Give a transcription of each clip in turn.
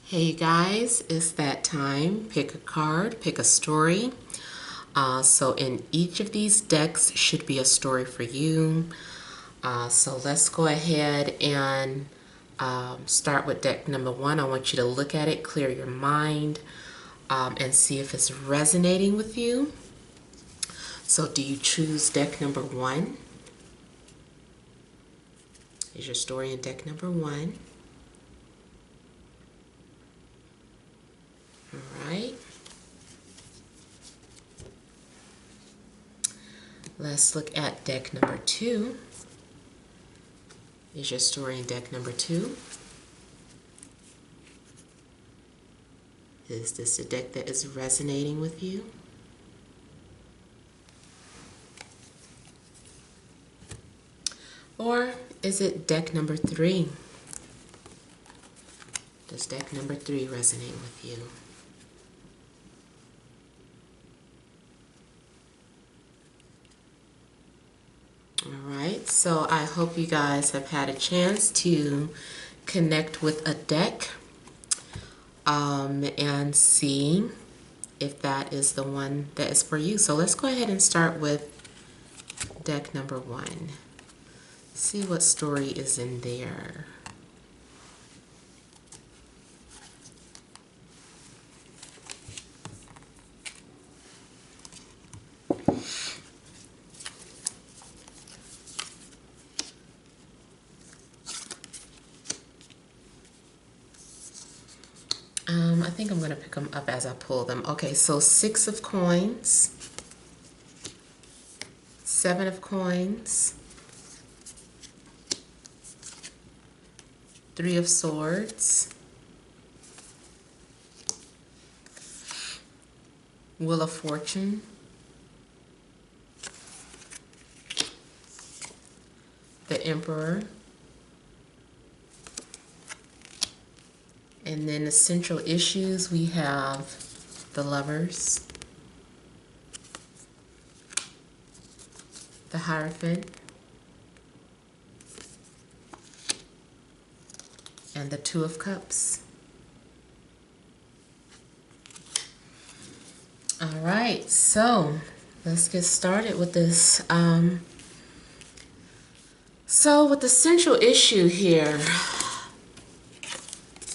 Hey guys, it's that time. Pick a card, pick a story. So in each of these decks should be a story for you. So let's go ahead and start with deck number one. I want you to look at it, clear your mind, and see if it's resonating with you. So do you choose deck number one? Is your story in deck number one? All right. Let's look at deck number two. Is your story in deck number two? Is this a deck that is resonating with you? Or is it deck number three? Does deck number three resonate with you? Alright, so I hope you guys have had a chance to connect with a deck and see if that is the one that is for you. So let's go ahead and start with deck number one. See what story is in there. I think I'm going to pick them up as I pull them. Okay, so 6 of coins, 7 of coins, 3 of swords, Wheel of Fortune, the Emperor, and then the central issues, we have the Lovers, the Hierophant, and the Two of Cups. All right, so let's get started with this. So with the central issue here,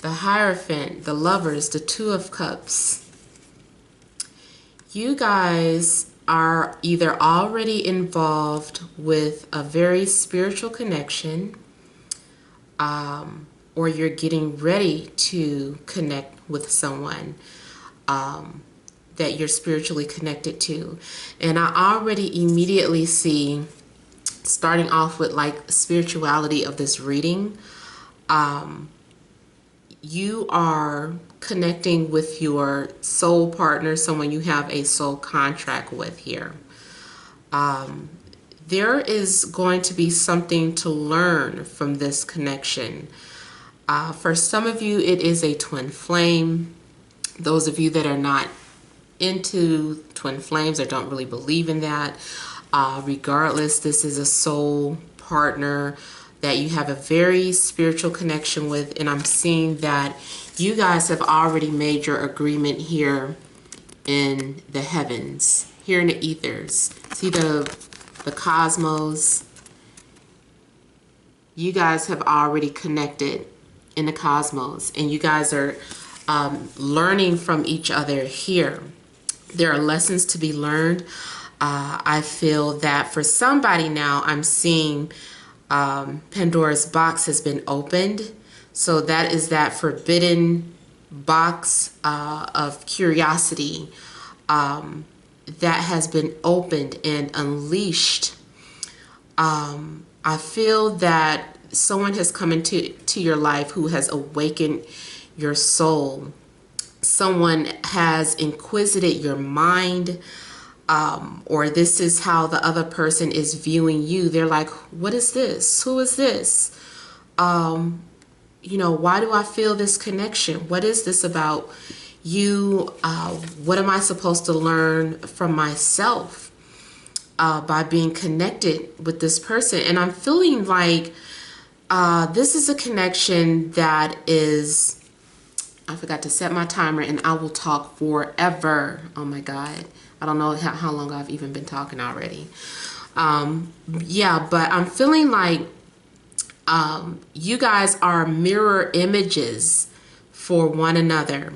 the Hierophant, the Lovers, the Two of Cups, you guys are either already involved with a very spiritual connection, or you're getting ready to connect with someone that you're spiritually connected to. And I already immediately see, starting off with like spirituality of this reading, you are connecting with your soul partner, someone you have a soul contract with here. There is going to be something to learn from this connection. For some of you, it is a twin flame. Those of you that are not into twin flames or don't really believe in that, regardless, this is a soul partner that you have a very spiritual connection with, and I'm seeing that you guys have already made your agreement here in the heavens, here in the ethers. See the cosmos? You guys have already connected in the cosmos, and you guys are learning from each other here. There are lessons to be learned. I feel that for somebody now, I'm seeing Pandora's box has been opened. So that is that forbidden box of curiosity that has been opened and unleashed. I feel that someone has come into your life who has awakened your soul. Someone has inquisited your mind, or this is how the other person is viewing you. They're like, what is this? Who is this? You know, why do I feel this connection? What is this about you? What am I supposed to learn from myself by being connected with this person? And I'm feeling like this is a connection that is I forgot to set my timer, and I will talk forever. Oh my God. I don't know how long I've even been talking already. Yeah, but I'm feeling like you guys are mirror images for one another.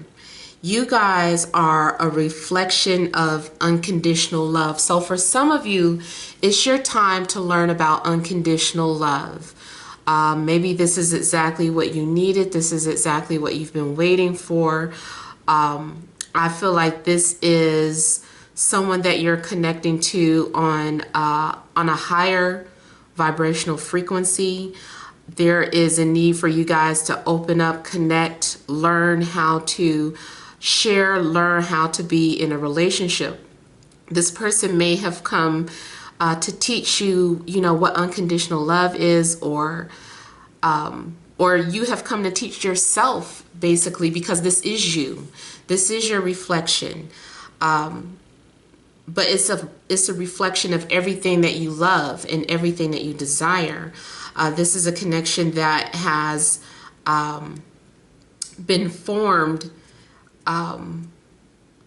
You guys are a reflection of unconditional love. So for some of you, it's your time to learn about unconditional love. Maybe this is exactly what you needed. This is exactly what you've been waiting for. I feel like this is someone that you're connecting to on a higher vibrational frequency. There is a need for you guys to open up, connect, learn how to share, learn how to be in a relationship. This person may have come to teach you, what unconditional love is, or you have come to teach yourself, basically, because this is you. This is your reflection. But it's a reflection of everything that you love and everything that you desire. This is a connection that has been formed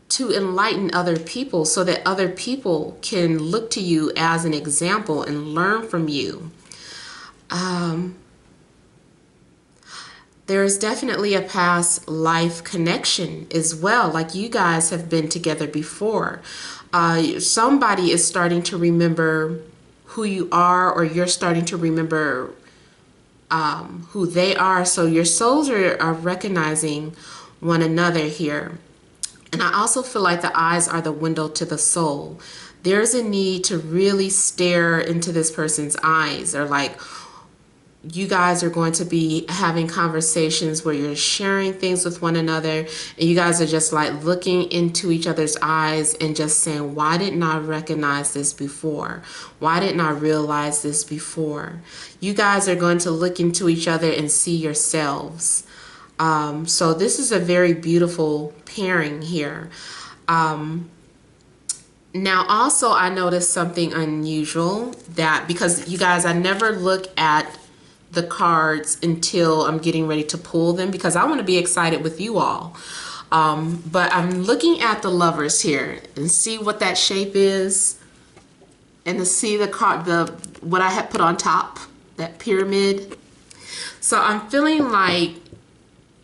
to enlighten other people, so that other people can look to you as an example and learn from you. There is definitely a past life connection as well. Like, you guys have been together before. Somebody is starting to remember who you are, or you're starting to remember who they are. So your souls are recognizing one another here. And I also feel like the eyes are the window to the soul. There's a need to really stare into this person's eyes, or like, you guys are going to be having conversations where you're sharing things with one another, and you guys are just like looking into each other's eyes and just saying, why didn't I recognize this before? Why didn't I realize this before? You guys are going to look into each other and see yourselves. So this is a very beautiful pairing here. Now also, I noticed something unusual, that because you guys, I never look at the cards until I'm getting ready to pull them, because I want to be excited with you all. But I'm looking at the Lovers here and see what that shape is, and to see the card, what I had put on top, that pyramid. So I'm feeling like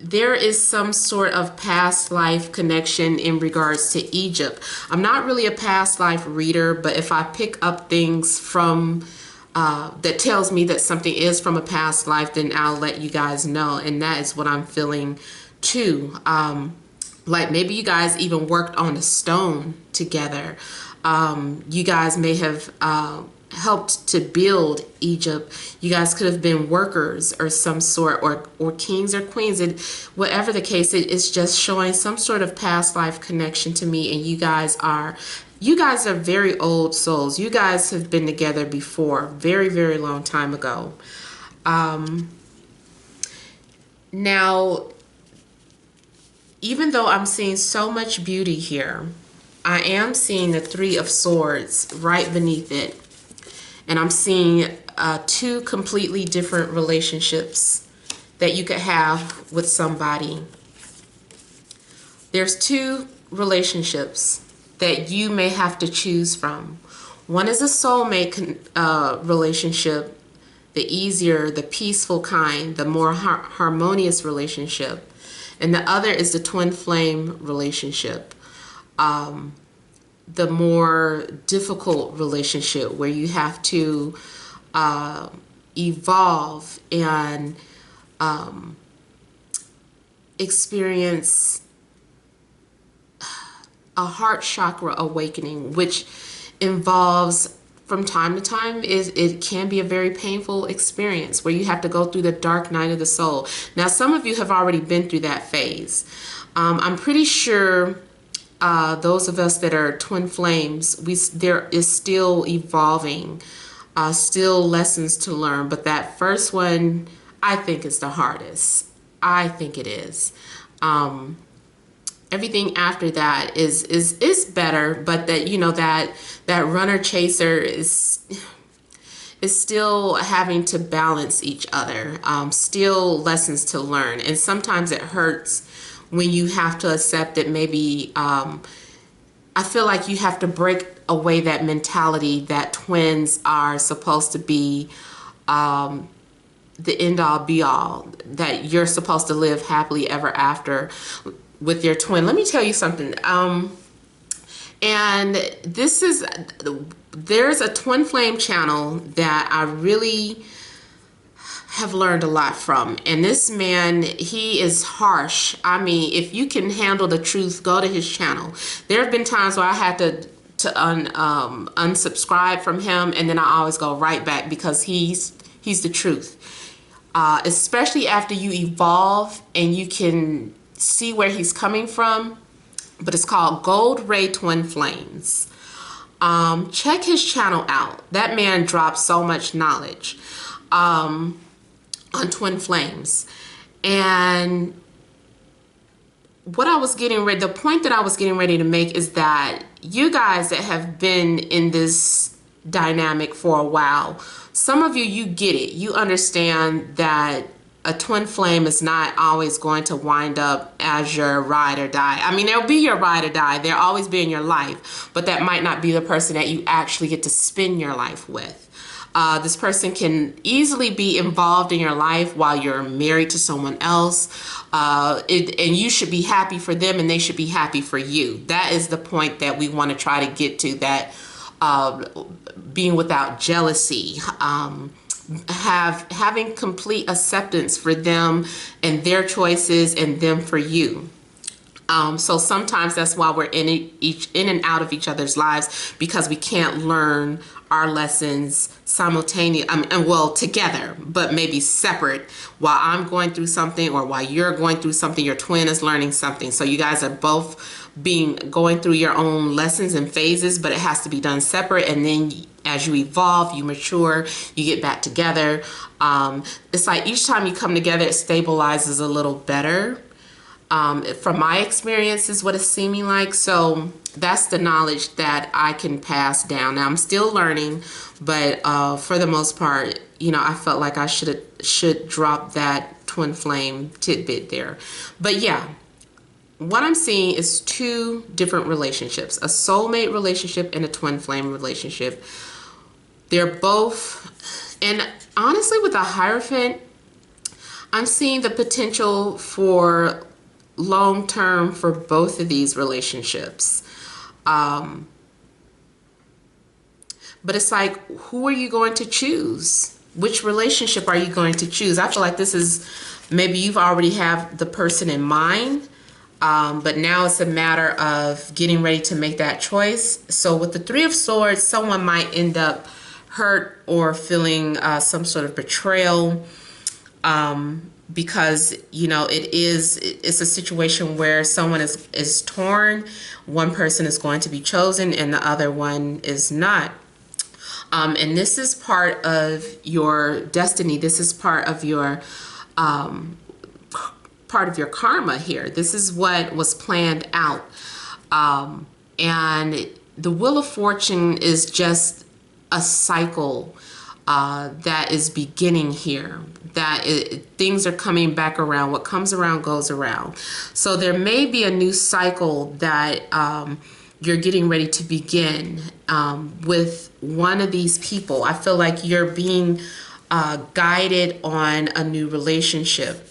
there is some sort of past life connection in regards to Egypt. I'm not really a past life reader, but if I pick up things from that tells me that something is from a past life, then I'll let you guys know. And that is what I'm feeling too. Like, maybe you guys even worked on a stone together. You guys may have helped to build Egypt. You guys could have been workers or some sort, or kings or queens, and whatever the case, it's just showing some sort of past life connection to me. And you guys are very old souls. You guys have been together before, very, very long time ago. Now, even though I'm seeing so much beauty here, I am seeing the Three of Swords right beneath it. And I'm seeing two completely different relationships that you could have with somebody. There's two relationships that you may have to choose from. One is a soulmate relationship, the easier, the peaceful kind, the more harmonious relationship. And the other is the twin flame relationship, the more difficult relationship, where you have to evolve and experience a heart chakra awakening, which involves, from time to time, it can be a very painful experience where you have to go through the dark night of the soul. Now, some of you have already been through that phase. I'm pretty sure those of us that are twin flames, there is still evolving, still lessons to learn. But that first one, I think, is the hardest. I think it is. Everything after that is better, but that runner chaser is still having to balance each other. Still lessons to learn, and sometimes it hurts when you have to accept that maybe, I feel like you have to break away that mentality that twins are supposed to be the end all be all, that you're supposed to live happily ever after with your twin. Let me tell you something. And this is, there's a twin flame channel that I really have learned a lot from. And this man, he is harsh. I mean, if you can handle the truth, go to his channel. There have been times where I had to unsubscribe from him, and then I always go right back because he's the truth. Especially after you evolve and you can see where he's coming from. But it's called Gold Ray Twin Flames. Check his channel out. That man drops so much knowledge on twin flames. And what I was getting ready, the point that I was getting ready to make is that you guys that have been in this dynamic for a while, some of you, you get it. You understand that a twin flame is not always going to wind up as your ride or die. I mean, they'll be your ride or die. They'll always be in your life, but that might not be the person that you actually get to spend your life with. This person can easily be involved in your life while you're married to someone else, and you should be happy for them and they should be happy for you. That is the point that we want to try to get to, that being without jealousy, having complete acceptance for them and their choices and them for you. So sometimes that's why we're in and out of each other's lives, because we can't learn our lessons simultaneously, and well, together, but maybe separate. While I'm going through something, or while you're going through something, your twin is learning something. So you guys are both going through your own lessons and phases, but it has to be done separate. And then as you evolve, you mature, you get back together. It's like each time you come together, it stabilizes a little better. From my experience is what it's seeming like. So that's the knowledge that I can pass down. Now I'm still learning, but for the most part, you know, I felt like I should drop that twin flame tidbit there. But yeah, what I'm seeing is two different relationships: a soulmate relationship and a twin flame relationship. They're both, and honestly, with a Hierophant, I'm seeing the potential for long term for both of these relationships. But it's like, who are you going to choose? Which relationship are you going to choose? I feel like this is, maybe you've already have the person in mind, but now it's a matter of getting ready to make that choice. So with the Three of Swords, someone might end up hurt or feeling some sort of betrayal, because, you know, it's a situation where someone is torn. One person is going to be chosen and the other one is not. And this is part of your destiny. This is part of your karma here. This is what was planned out. And the Wheel of Fortune is just a cycle that is beginning here. Things are coming back around. What comes around goes around. So there may be a new cycle that you're getting ready to begin with one of these people. I feel like you're being guided on a new relationship.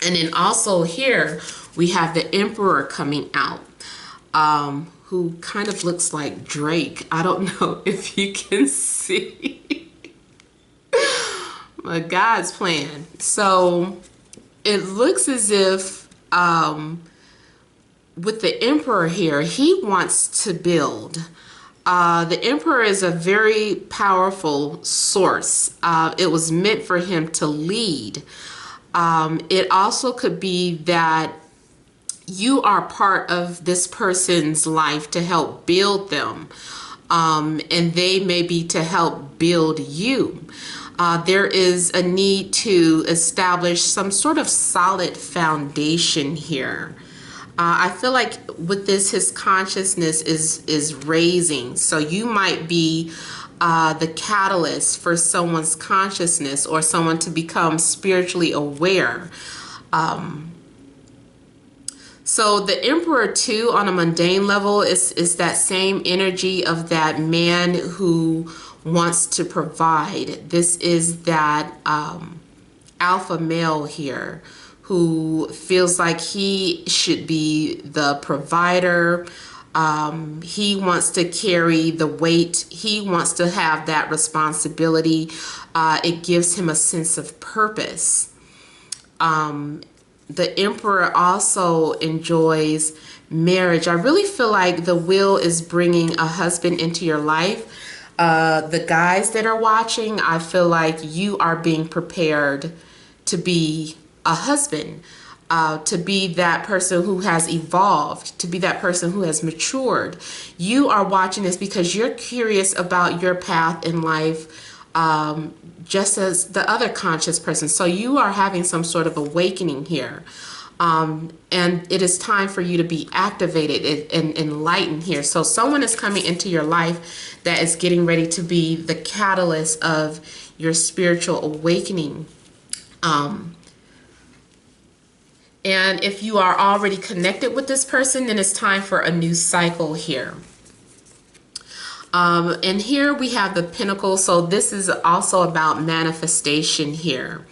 And then also here we have the Emperor coming out, who kind of looks like Drake. I don't know if you can see. But God's plan. So it looks as if with the Emperor here, he wants to build. The Emperor is a very powerful source. It was meant for him to lead. It also could be that you are part of this person's life to help build them. And they may be to help build you. There is a need to establish some sort of solid foundation here. I feel like with this, his consciousness is raising. So you might be the catalyst for someone's consciousness or someone to become spiritually aware. So the Emperor too, on a mundane level, is that same energy of that man who wants to provide. This is that alpha male here who feels like he should be the provider. He wants to carry the weight. He wants to have that responsibility. It gives him a sense of purpose. The Emperor also enjoys marriage. I really feel like the wheel is bringing a husband into your life. The guys that are watching, I feel like you are being prepared to be a husband, to be that person who has evolved, to be that person who has matured. You are watching this because you're curious about your path in life, just as the other conscious person. So you are having some sort of awakening here. And it is time for you to be activated and enlightened here. So someone is coming into your life that is getting ready to be the catalyst of your spiritual awakening. And if you are already connected with this person, then it's time for a new cycle here. And here we have the Pentacle. So this is also about manifestation here.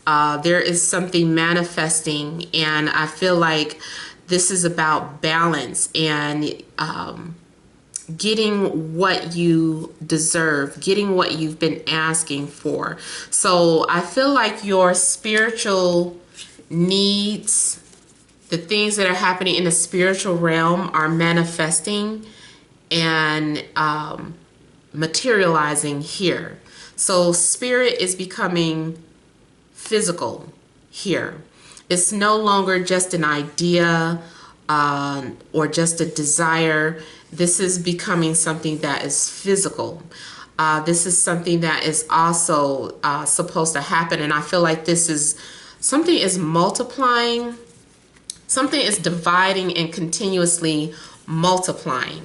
There is something manifesting, and I feel like this is about balance and getting what you deserve, getting what you've been asking for. So I feel like your spiritual needs, the things that are happening in the spiritual realm, are manifesting and materializing here. So spirit is becoming physical here. It's no longer just an idea or just a desire. This is becoming something that is physical. This is something that is also supposed to happen. And I feel like this is something is multiplying. Something is dividing and continuously multiplying.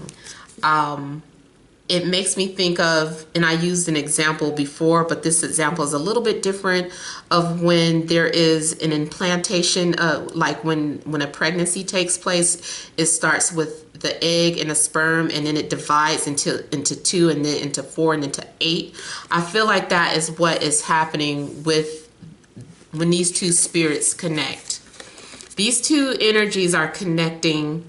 It makes me think of, and I used an example before, but this example is a little bit different, of when there is an implantation, like when a pregnancy takes place. It starts with the egg and a sperm, and then it divides into two, and then into four, and into 8. I feel like that is what is happening with when these two spirits connect. These two energies are connecting,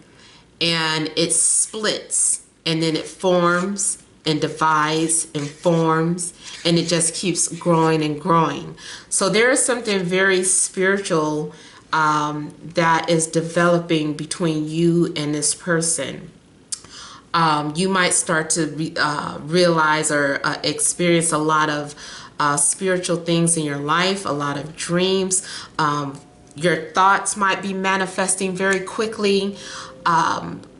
and it splits. And then it forms and divides and forms, and it just keeps growing and growing. So there is something very spiritual that is developing between you and this person. You might start to realize or experience a lot of spiritual things in your life, a lot of dreams. Your thoughts might be manifesting very quickly.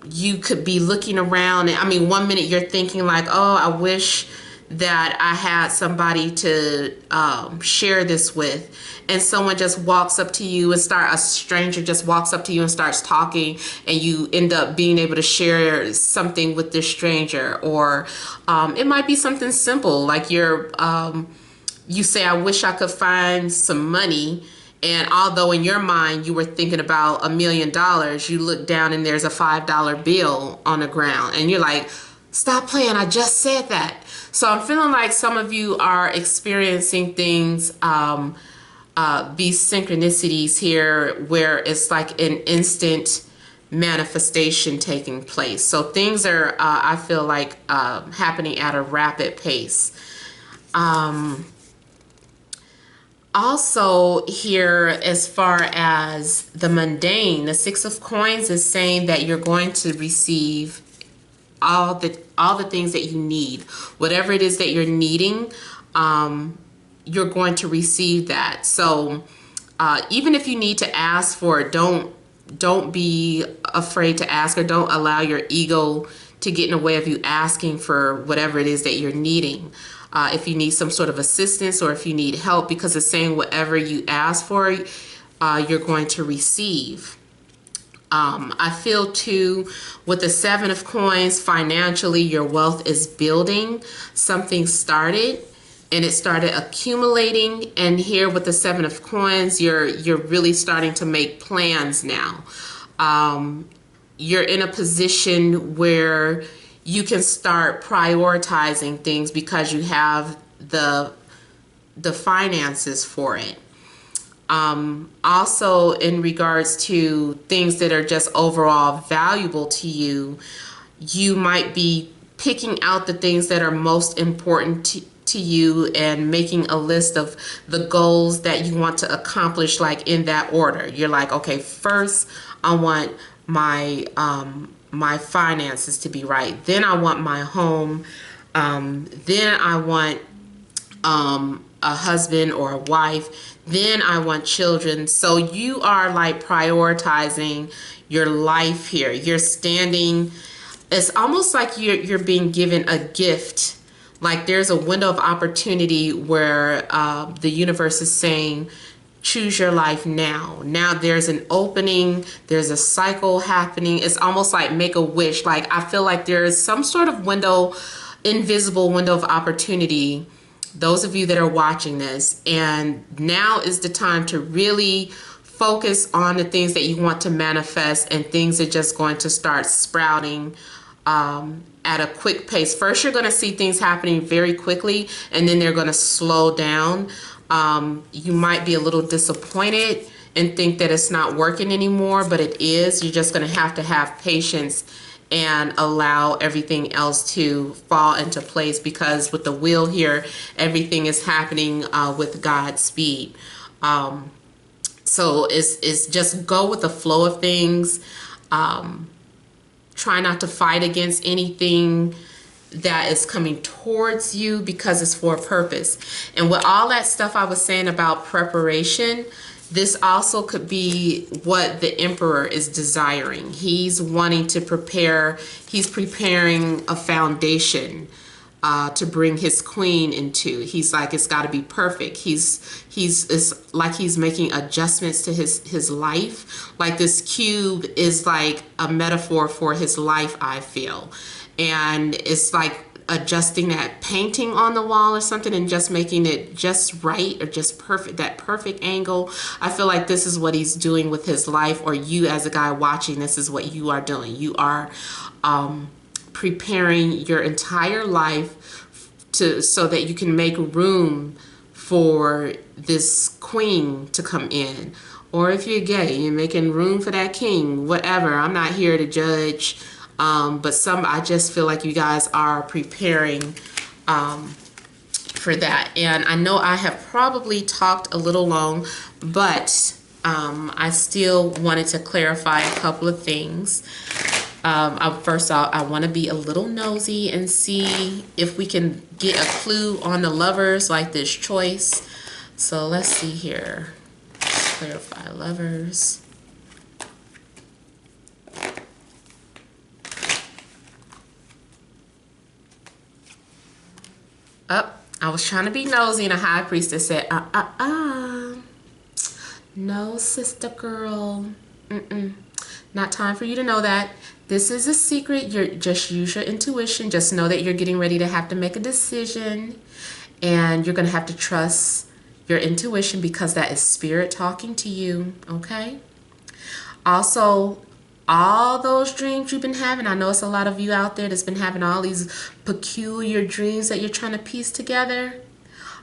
You could be looking around, and I mean, one minute you're thinking like, oh, I wish that I had somebody to share this with, and someone just walks up to you and a stranger just walks up to you and starts talking, and you end up being able to share something with this stranger. Or it might be something simple like you say, I wish I could find some money. And although in your mind you were thinking about $1 million, you look down and there's a $5 bill on the ground, and you're like, stop playing, I just said that. So I'm feeling like some of you are experiencing things, these synchronicities here, where it's like an instant manifestation taking place. So things are, I feel like, happening at a rapid pace. Also here, as far as the mundane, the 6 of Coins is saying that you're going to receive all the things that you need. Whatever it is that you're needing, you're going to receive that. So even if you need to ask for it, don't be afraid to ask, or don't allow your ego to get in the way of you asking for whatever it is that you're needing. If you need some sort of assistance, or if you need help, because it's saying whatever you ask for, you're going to receive. I feel too, with the 7 of Coins, financially, your wealth is building. Something started, and it started accumulating. And here with the 7 of Coins, you're really starting to make plans now. You're in a position where you can start prioritizing things because you have the finances for it. Also, in regards to things that are just overall valuable to you, you might be picking out the things that are most important to you and making a list of the goals that you want to accomplish, like in that order. You're like, okay, first I want my finances to be right, then I want my home, then I want a husband or a wife, then I want children. So you are like prioritizing your life here. You're standing, it's almost like you're being given a gift. Like there's a window of opportunity where the universe is saying, choose your life now. Now there's an opening, there's a cycle happening. It's almost like make a wish. Like I feel like there is some sort of window, invisible window of opportunity, those of you that are watching this, and now is the time to really focus on the things that you want to manifest, and things are just going to start sprouting at a quick pace. First, you're going to see things happening very quickly, and then they're going to slow down. You might be a little disappointed and think that it's not working anymore, but it is. You're just going to have patience and allow everything else to fall into place, because with the wheel here, everything is happening with God's speed. So it's just go with the flow of things. Try not to fight against anything that is coming towards you, because it's for a purpose. And with all that stuff I was saying about preparation, this also could be what the emperor is desiring. He's wanting to prepare, he's preparing a foundation to bring his queen into. He's like, it's got to be perfect. It's like he's making adjustments to his life. Like this cube is like a metaphor for his life, I feel. And it's like adjusting that painting on the wall or something and just making it just right, or just perfect, that perfect angle. I feel like this is what he's doing with his life, or you as a guy watching, this is what you are doing. You are preparing your entire life so that you can make room for this queen to come in. Or if you're gay, you're making room for that king, whatever. I'm not here to judge. But I just feel like you guys are preparing for that. And I know I have probably talked a little long, but I still wanted to clarify a couple of things. First off, I want to be a little nosy and see if we can get a clue on the lovers, like this choice. So let's see here. Clarify lovers. I was trying to be nosy, and a high priestess said, no, sister girl. Not time for you to know that. This is a secret. Just use your intuition. Just know that you're getting ready to have to make a decision, and you're going to have to trust your intuition, because that is spirit talking to you, okay? Also, all those dreams you've been having, I know it's a lot of you out there that's been having all these peculiar dreams that you're trying to piece together.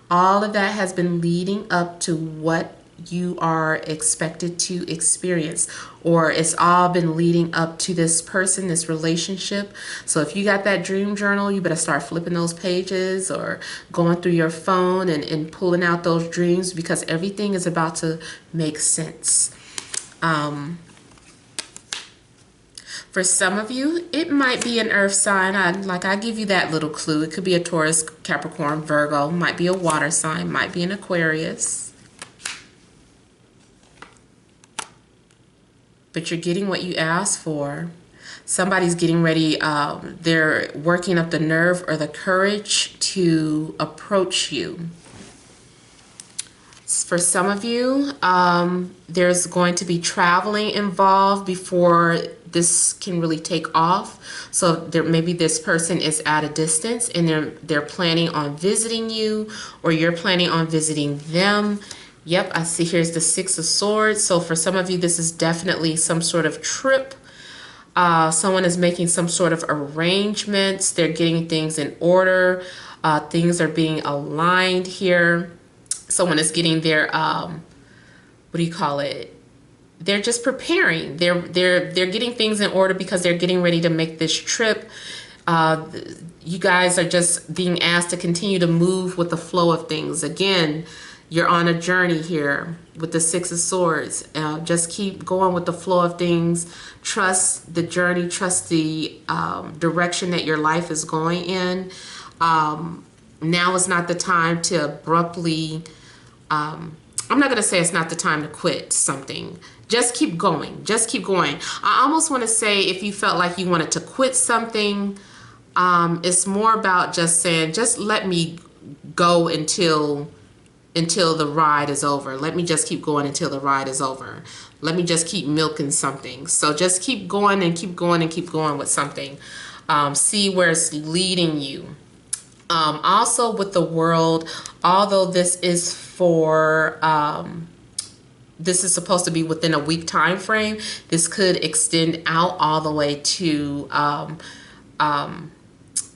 All of that has been leading up to what you are expected to experience, or it's all been leading up to this person, this relationship. So if you got that dream journal, you better start flipping those pages or going through your phone and pulling out those dreams, because everything is about to make sense. For some of you, it might be an earth sign. I give you that little clue. It could be a Taurus, Capricorn, Virgo. Might be a water sign. Might be an Aquarius. But you're getting what you asked for. Somebody's getting ready. They're working up the nerve or the courage to approach you. For some of you, there's going to be traveling involved before this can really take off. So maybe this person is at a distance, and they're planning on visiting you, or you're planning on visiting them. Yep, I see here's the Six of Swords. So for some of you, this is definitely some sort of trip. Someone is making some sort of arrangements. They're getting things in order. Things are being aligned here. Someone is getting their, what do you call it? They're just preparing. They're getting things in order because they're getting ready to make this trip. You guys are just being asked to continue to move with the flow of things. Again, you're on a journey here with the Six of Swords. Just keep going with the flow of things. Trust the journey. Trust the direction that your life is going in. Now is not the time to abruptly, I'm not going to say it's not the time to quit something. Just keep going. Just keep going. I almost want to say if you felt like you wanted to quit something, it's more about just saying, just let me go until the ride is over. Let me just keep going until the ride is over. Let me just keep milking something. So just keep going and keep going and keep going with something. See where it's leading you. Also with the World, although this is for, this is supposed to be within a week time frame, this could extend out all the way to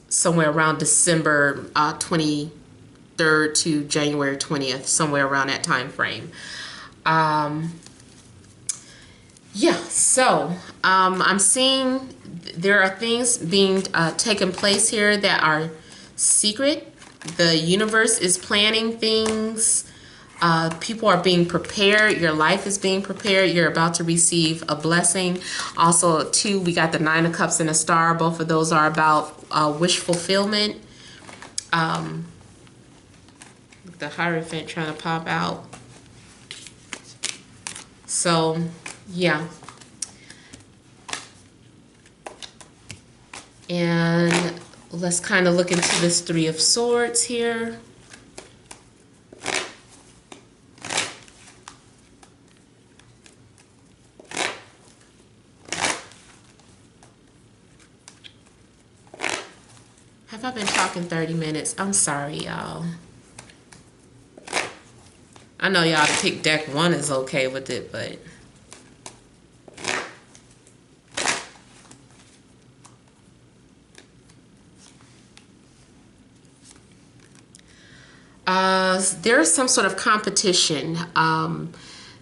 somewhere around December 23rd to January 20th, somewhere around that time frame. Yeah, so I'm seeing there are things being taken place here that are secret. The universe is planning things. People are being prepared. Your life is being prepared. You're about to receive a blessing. Also, too, we got the Nine of Cups and a Star. Both of those are about wish fulfillment. The Hierophant trying to pop out. So, yeah. And let's kind of look into this Three of Swords here. Have I been talking 30 minutes? I'm sorry, y'all. I know y'all to pick deck one is okay with it, but there's some sort of competition.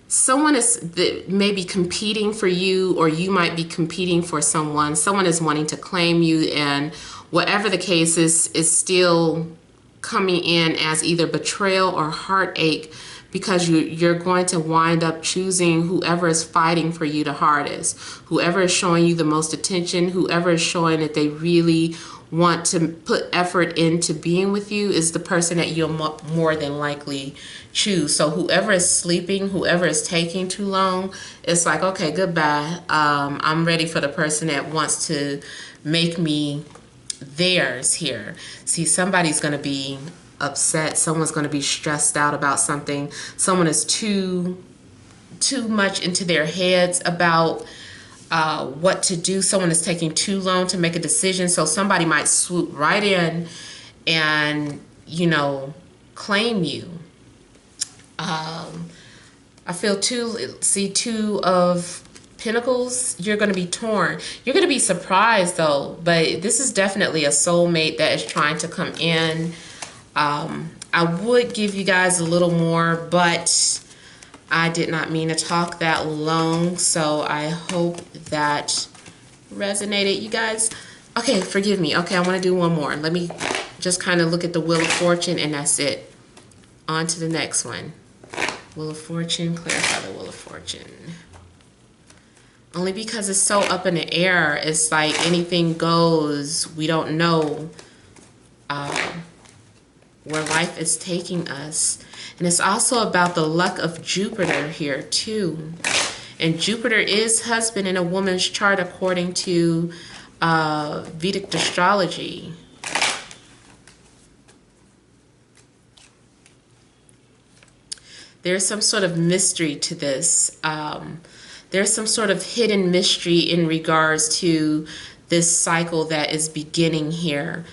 Someone is maybe competing for you, or you might be competing for someone. Someone is wanting to claim you, and whatever the case is still coming in as either betrayal or heartache, because you're going to wind up choosing whoever is fighting for you the hardest, whoever is showing you the most attention, whoever is showing that they really want to put effort into being with you is the person that you'll more than likely choose. So whoever is sleeping, whoever is taking too long, it's like, okay, goodbye. I'm ready for the person that wants to make me theirs here. See, somebody's going to be upset. Someone's going to be stressed out about something. Someone is too much into their heads about what to do. Someone is taking too long to make a decision. So somebody might swoop right in and, you know, claim you. I feel Two of Pentacles, you're going to be torn. You're going to be surprised though, but this is definitely a soulmate that is trying to come in. I would give you guys a little more, but I did not mean to talk that long, so I hope that resonated, you guys. Okay, forgive me. Okay, I want to do one more. Let me just kind of look at the Wheel of Fortune, and that's it. On to the next one. Wheel of Fortune, clarify the Wheel of Fortune. Only because it's so up in the air, it's like anything goes. We don't know where life is taking us. And it's also about the luck of Jupiter here too. And Jupiter is husband in a woman's chart according to Vedic astrology. There's some sort of mystery to this. There's some sort of hidden mystery in regards to this cycle that is beginning here.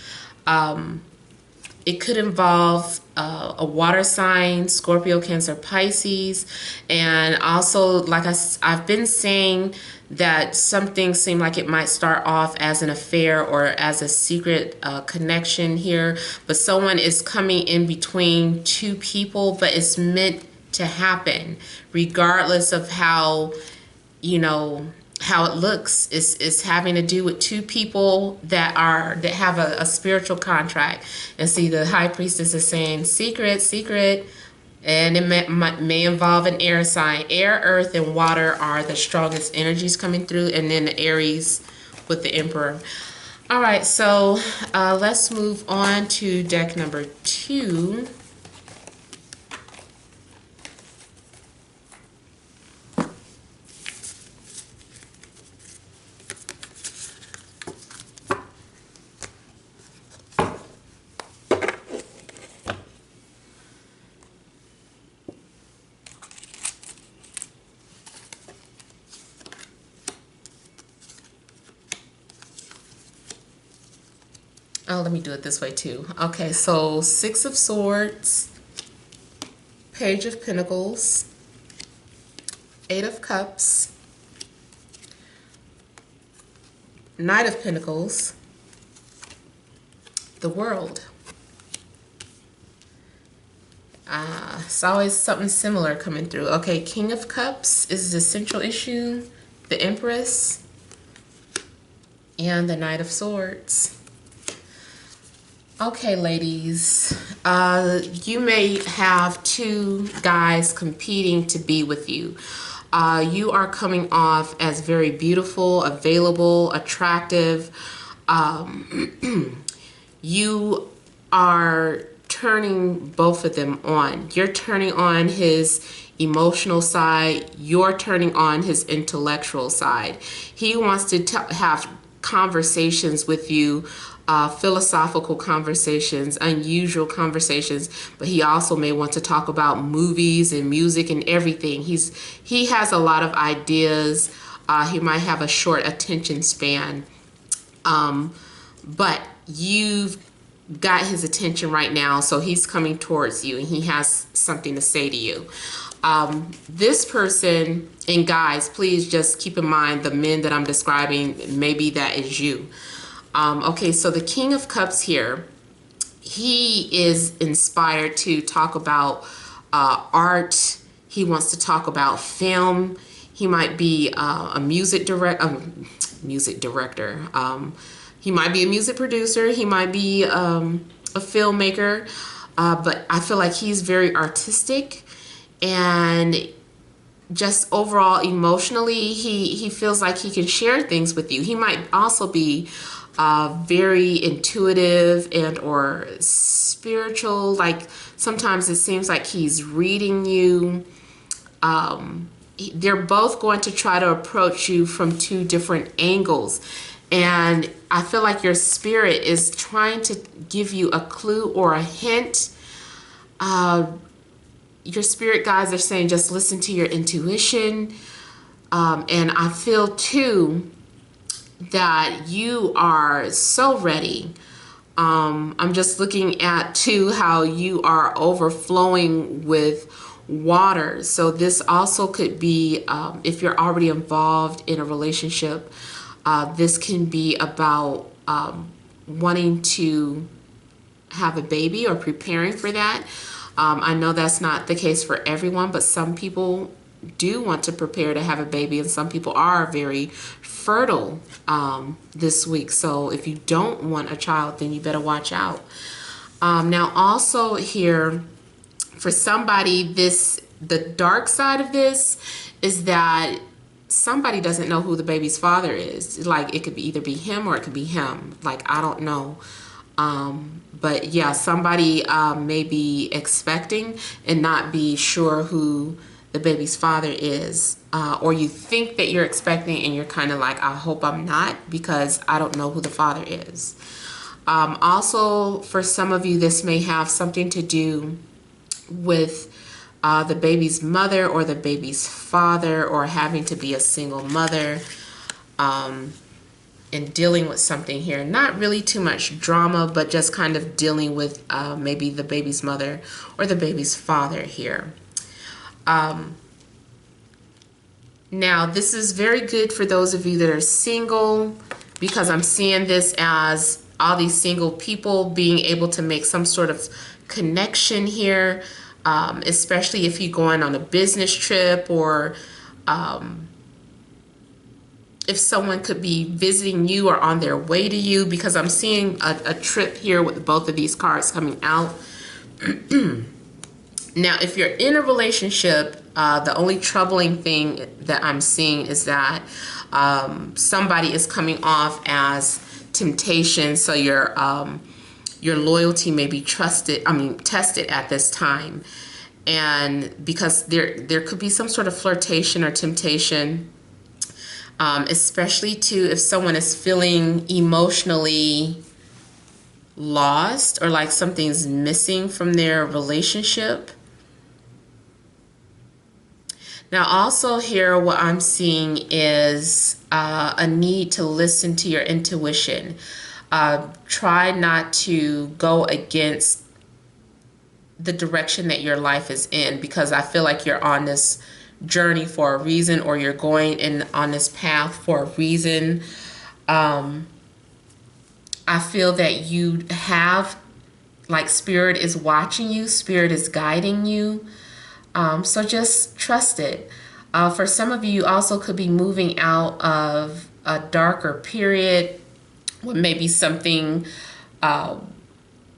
It could involve a water sign, Scorpio, Cancer, Pisces. And also, like I've been saying, that some things seem like it might start off as an affair or as a secret connection here. But someone is coming in between two people, but it's meant to happen regardless of how, you know, how it looks. Is having to do with two people that have a spiritual contract. And see, the high priestess is saying secret, secret, and it may involve an air sign. Air, earth, and water are the strongest energies coming through, and then the Aries with the Emperor. All right, so let's move on to deck number 2. Oh, let me do it this way too. Okay, so 6 of Swords, Page of Pentacles, 8 of Cups, Knight of Pentacles, the World. It's always something similar coming through. Okay, King of Cups is the central issue, the Empress, and the Knight of Swords. Okay, ladies, you may have 2 guys competing to be with you. You are coming off as very beautiful, available, attractive. You are turning both of them on. You're turning on his emotional side. You're turning on his intellectual side. He wants to have conversations with you, philosophical conversations, unusual conversations, but he also may want to talk about movies and music and everything. He has a lot of ideas. He might have a short attention span, but you've got his attention right now, so he's coming towards you and he has something to say to you. This person, and guys, please just keep in mind the men that I'm describing, maybe that is you. Okay, so the King of Cups here, he is inspired to talk about art. He wants to talk about film. He might be a music director. He might be a music producer. He might be a filmmaker. But I feel like he's very artistic, and just overall emotionally, he feels like he can share things with you. He might also be very intuitive and or spiritual. Like sometimes it seems like he's reading you. They're both going to try to approach you from 2 different angles. And I feel like your spirit is trying to give you a clue or a hint. Your spirit guides are saying just listen to your intuition. And I feel too that you are so ready. I'm just looking at too how you are overflowing with water. So this also could be if you're already involved in a relationship, this can be about wanting to have a baby or preparing for that. I know that's not the case for everyone, but some people do want to prepare to have a baby, and some people are very fertile this week. So if you don't want a child, then you better watch out. Now also here, for somebody, the dark side of this is that somebody doesn't know who the baby's father is. Like it could either be him or it could be him. Like I don't know. But yeah, somebody may be expecting and not be sure who the baby's father is. Or you think that you're expecting and you're kind of like, I hope I'm not, because I don't know who the father is. Also, for some of you, this may have something to do with the baby's mother or the baby's father, or having to be a single mother. and dealing with something here. Not really too much drama, but just kind of dealing with maybe the baby's mother or the baby's father here. Now, this is very good for those of you that are single, because I'm seeing this as all these single people being able to make some sort of connection here, especially if you're going on a business trip, or if someone could be visiting you or on their way to you, because I'm seeing a trip here with both of these cards coming out. Now, if you're in a relationship, the only troubling thing that I'm seeing is that somebody is coming off as temptation. So your loyalty may be tested at this time, and because there could be some sort of flirtation or temptation, especially too if someone is feeling emotionally lost or like something's missing from their relationship. Now, also here, what I'm seeing is a need to listen to your intuition. Try not to go against the direction that your life is in, because I feel like you're on this journey for a reason, or you're going on this path for a reason. I feel that you have, like, spirit is watching you, spirit is guiding you. So just trust it. For some of you, you also could be moving out of a darker period where maybe something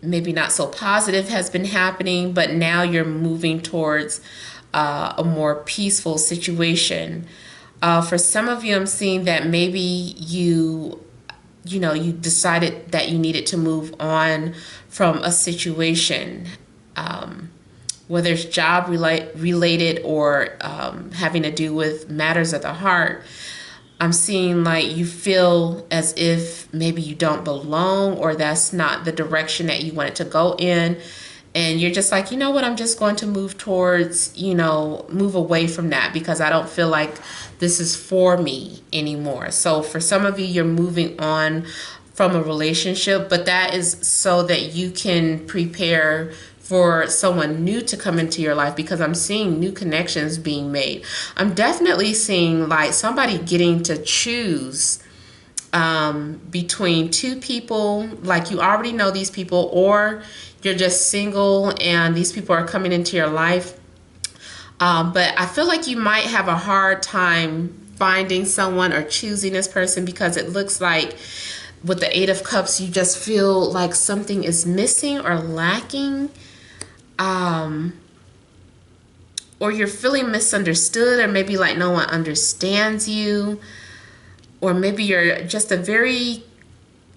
maybe not so positive has been happening, but now you're moving towards a more peaceful situation. For some of you, I'm seeing that maybe you decided that you needed to move on from a situation, whether it's job related or having to do with matters of the heart. I'm seeing like you feel as if maybe you don't belong, or that's not the direction that you wanted to go in. And you're just like, you know what, I'm just going to move towards, move away from that, because I don't feel like this is for me anymore. So for some of you, you're moving on from a relationship, but that is so that you can prepare for someone new to come into your life, because I'm seeing new connections being made. I'm definitely seeing like somebody getting to choose between two people, like you already know these people, or you're just single and these people are coming into your life. But I feel like you might have a hard time finding someone or choosing this person, because it looks like with the Eight of Cups, you just feel like something is missing or lacking. Or you're feeling misunderstood, or maybe like no one understands you, or maybe you're just a very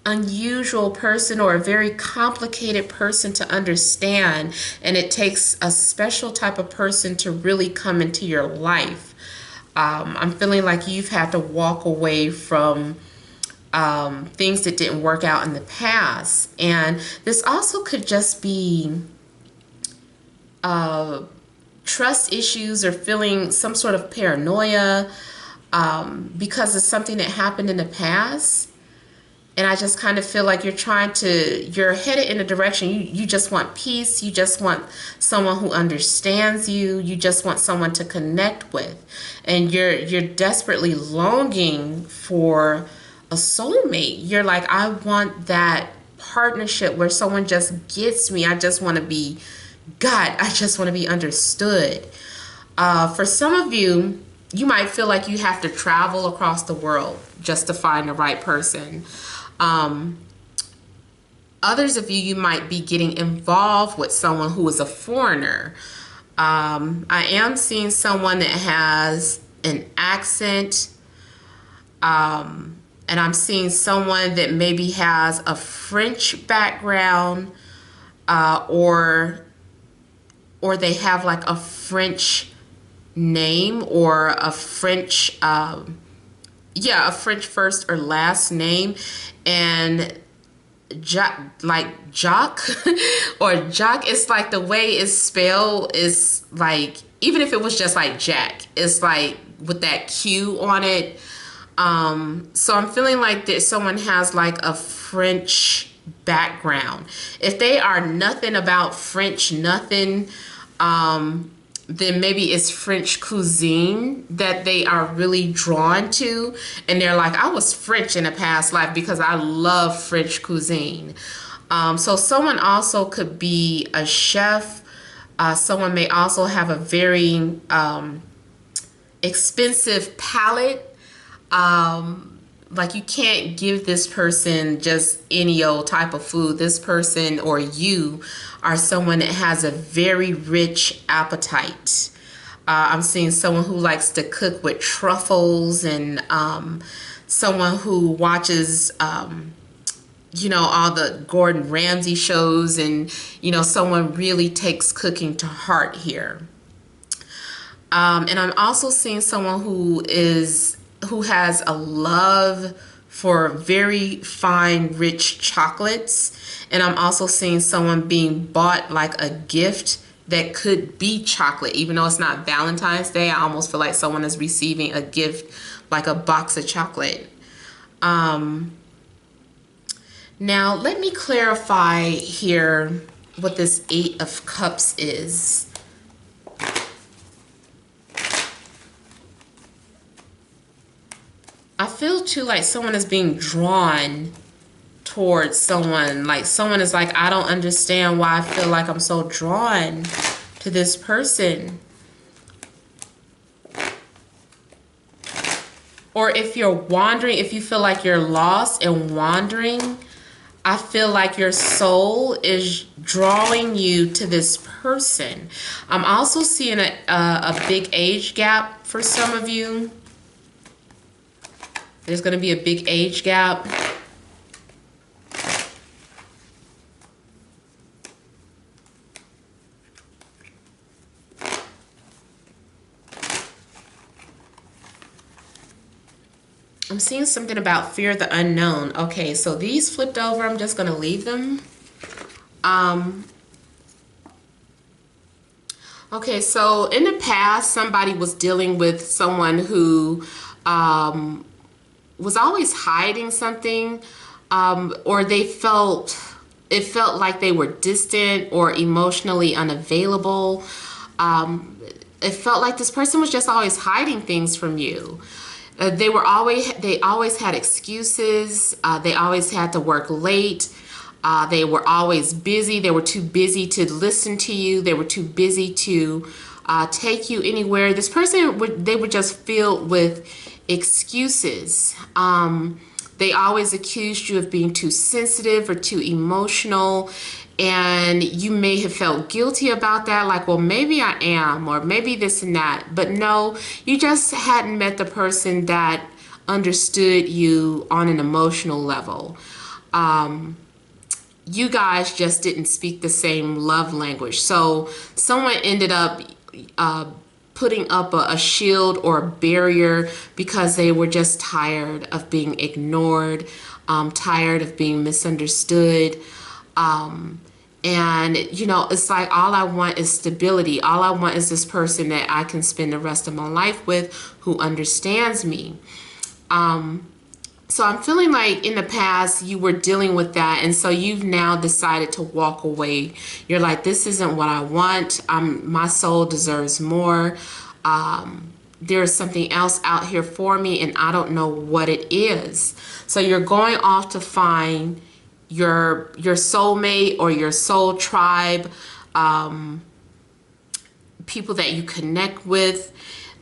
unusual person or a very complicated person to understand, and it takes a special type of person to really come into your life. I'm feeling like you've had to walk away from things that didn't work out in the past, and this also could just be trust issues, or feeling some sort of paranoia because of something that happened in the past. And I just kind of feel like you're headed in a direction. You just want peace. You just want someone who understands you. You just want someone to connect with. And you're desperately longing for a soulmate. You're like, I want that partnership where someone just gets me. I just want to be God. I just want to be understood. For some of you, you might feel like you have to travel across the world just to find the right person. Others of you might be getting involved with someone who is a foreigner. I am seeing someone that has an accent, and I'm seeing someone that maybe has a French background, or they have like a French name, or a French a French first or last name. And Jock or Jock, it's like the way it's spelled is like, even if it was just like Jack, it's like with that Q on it. So I'm feeling like that someone has like a French background. If they are nothing about French, nothing, then maybe it's French cuisine that they are really drawn to. And they're like, I was French in a past life because I love French cuisine. So someone also could be a chef. Someone may also have a very expensive palate. Like you can't give this person just any old type of food. This person or you are someone that has a very rich appetite. I'm seeing someone who likes to cook with truffles, and someone who watches all the Gordon Ramsay shows, and someone really takes cooking to heart here. And I'm also seeing someone who has a love for very fine, rich chocolates. And I'm also seeing someone being bought like a gift that could be chocolate, even though it's not Valentine's Day. I almost feel like someone is receiving a gift like a box of chocolate. Now, let me clarify here what this Eight of Cups is. I feel too like someone is being drawn towards someone. Like someone is like, I don't understand why I feel like I'm so drawn to this person. Or if you're wandering, if you feel like you're lost and wandering, I feel like your soul is drawing you to this person. I'm also seeing a big age gap for some of you. There's going to be a big age gap. I'm seeing something about fear of the unknown. Okay, so these flipped over. I'm just going to leave them. Okay, so in the past, somebody was dealing with someone who was always hiding something, or it felt like they were distant or emotionally unavailable. It felt like this person was just always hiding things from you. They always had excuses. They always had to work late. They were always busy. They were too busy to listen to you. They were too busy to take you anywhere. This person they were just filled with excuses. They always accused you of being too sensitive or too emotional, and you may have felt guilty about that, like, well, maybe I am, or maybe this and that. But no, you just hadn't met the person that understood you on an emotional level. You guys just didn't speak the same love language. So someone ended up putting up a shield or a barrier because they were just tired of being ignored, tired of being misunderstood. And, it's like, all I want is stability. All I want is this person that I can spend the rest of my life with, who understands me. So I'm feeling like in the past you were dealing with that, and so you've now decided to walk away. You're like, this isn't what I want. My soul deserves more. There's something else out here for me, and I don't know what it is. So you're going off to find your soulmate or your soul tribe, people that you connect with.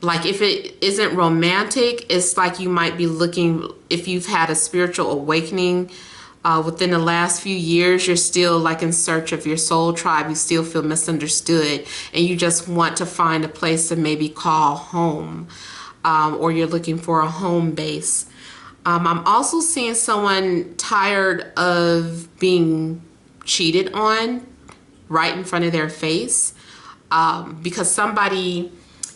Like, if it isn't romantic, it's like you might be looking, if you've had a spiritual awakening within the last few years, you're still like in search of your soul tribe. You still feel misunderstood, and you just want to find a place to maybe call home, or you're looking for a home base. I'm also seeing someone tired of being cheated on right in front of their face, because somebody,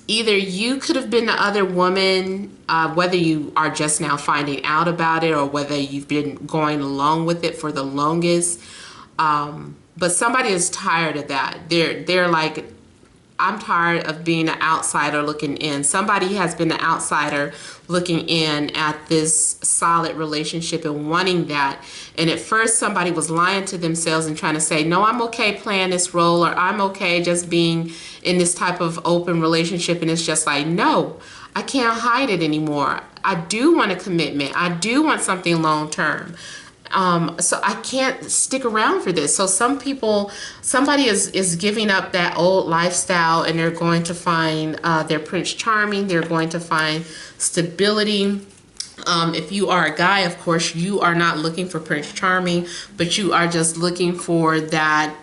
either you could have been the other woman, whether you are just now finding out about it or whether you've been going along with it for the longest. But somebody is tired of that. They're like, I'm tired of being an outsider looking in. Somebody has been an outsider looking in at this solid relationship and wanting that. And at first somebody was lying to themselves and trying to say, no, I'm okay playing this role, or I'm okay just being in this type of open relationship. And it's just like, no, I can't hide it anymore. I do want a commitment. I do want something long term. So I can't stick around for this. So somebody is giving up that old lifestyle, and they're going to find their Prince Charming. They're going to find stability. If you are a guy, of course, you are not looking for Prince Charming, but you are just looking for that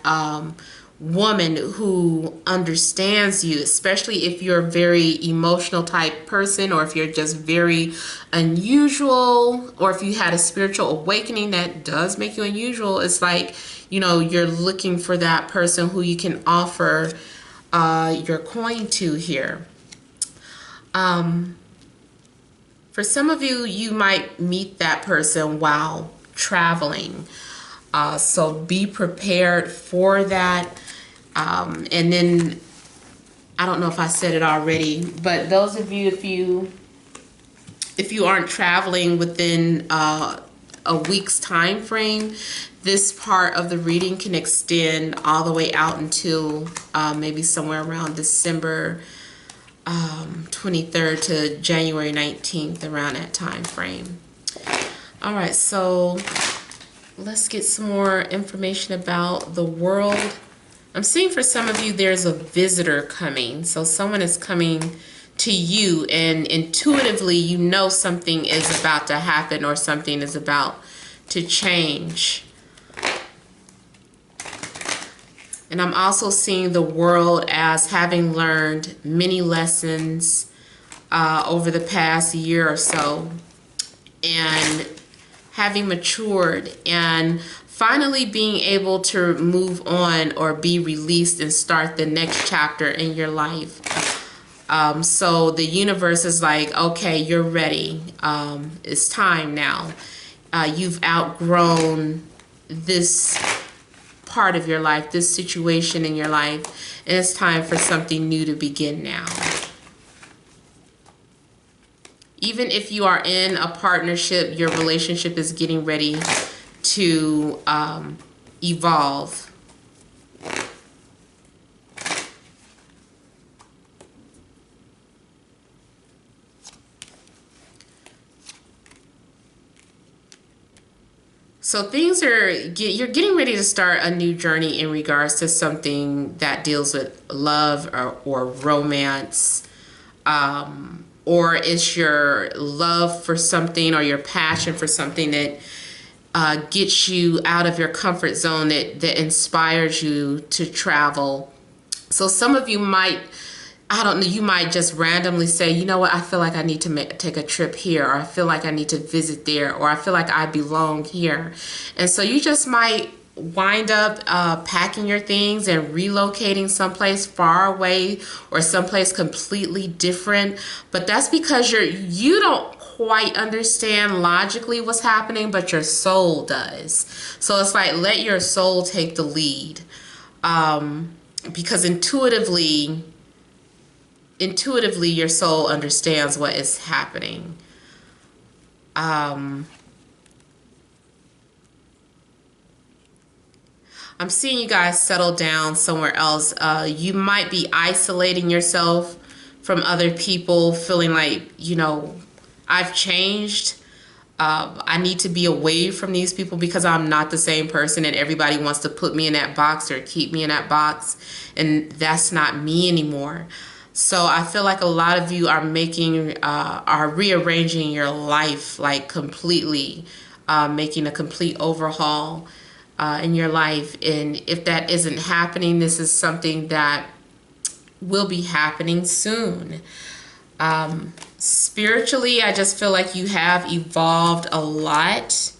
woman who understands you, especially if you're a very emotional type person, or if you're just very unusual, or if you had a spiritual awakening that does make you unusual. It's like, you know, you're looking for that person who you can offer your coin to here. For some of you, you might meet that person while traveling. So be prepared for that. And then, I don't know if I said it already, but those of you, if you aren't traveling within a week's time frame, this part of the reading can extend all the way out until maybe somewhere around December 23rd to January 19th, around that time frame. All right, so let's get some more information about the world. I'm seeing for some of you there's a visitor coming. So someone is coming to you, and intuitively you know something is about to happen, or something is about to change. And I'm also seeing the world as having learned many lessons over the past year or so, and having matured, and finally being able to move on or be released and start the next chapter in your life. So the universe is like, okay, you're ready. It's time now. You've outgrown this part of your life, this situation in your life, and it's time for something new to begin now. Even if you are in a partnership, your relationship is getting ready to evolve. So things are, you're getting ready to start a new journey in regards to something that deals with love or romance, or it's your love for something, or your passion for something that gets you out of your comfort zone, that inspires you to travel. So some of you might, I don't know, you might just randomly say, you know what, I feel like I need to take a trip here, or I feel like I need to visit there, or I feel like I belong here. And so you just might wind up packing your things and relocating someplace far away, or someplace completely different. But that's because you don't quite understand logically what's happening, but your soul does. So it's like, let your soul take the lead, because intuitively your soul understands what is happening. I'm seeing you guys settle down somewhere else. You might be isolating yourself from other people, feeling like, you know, I've changed. I need to be away from these people because I'm not the same person, and everybody wants to put me in that box or keep me in that box, and that's not me anymore. So I feel like a lot of you are rearranging your life, like completely, making a complete overhaul in your life. And if that isn't happening, this is something that will be happening soon. Spiritually, I just feel like you have evolved a lot,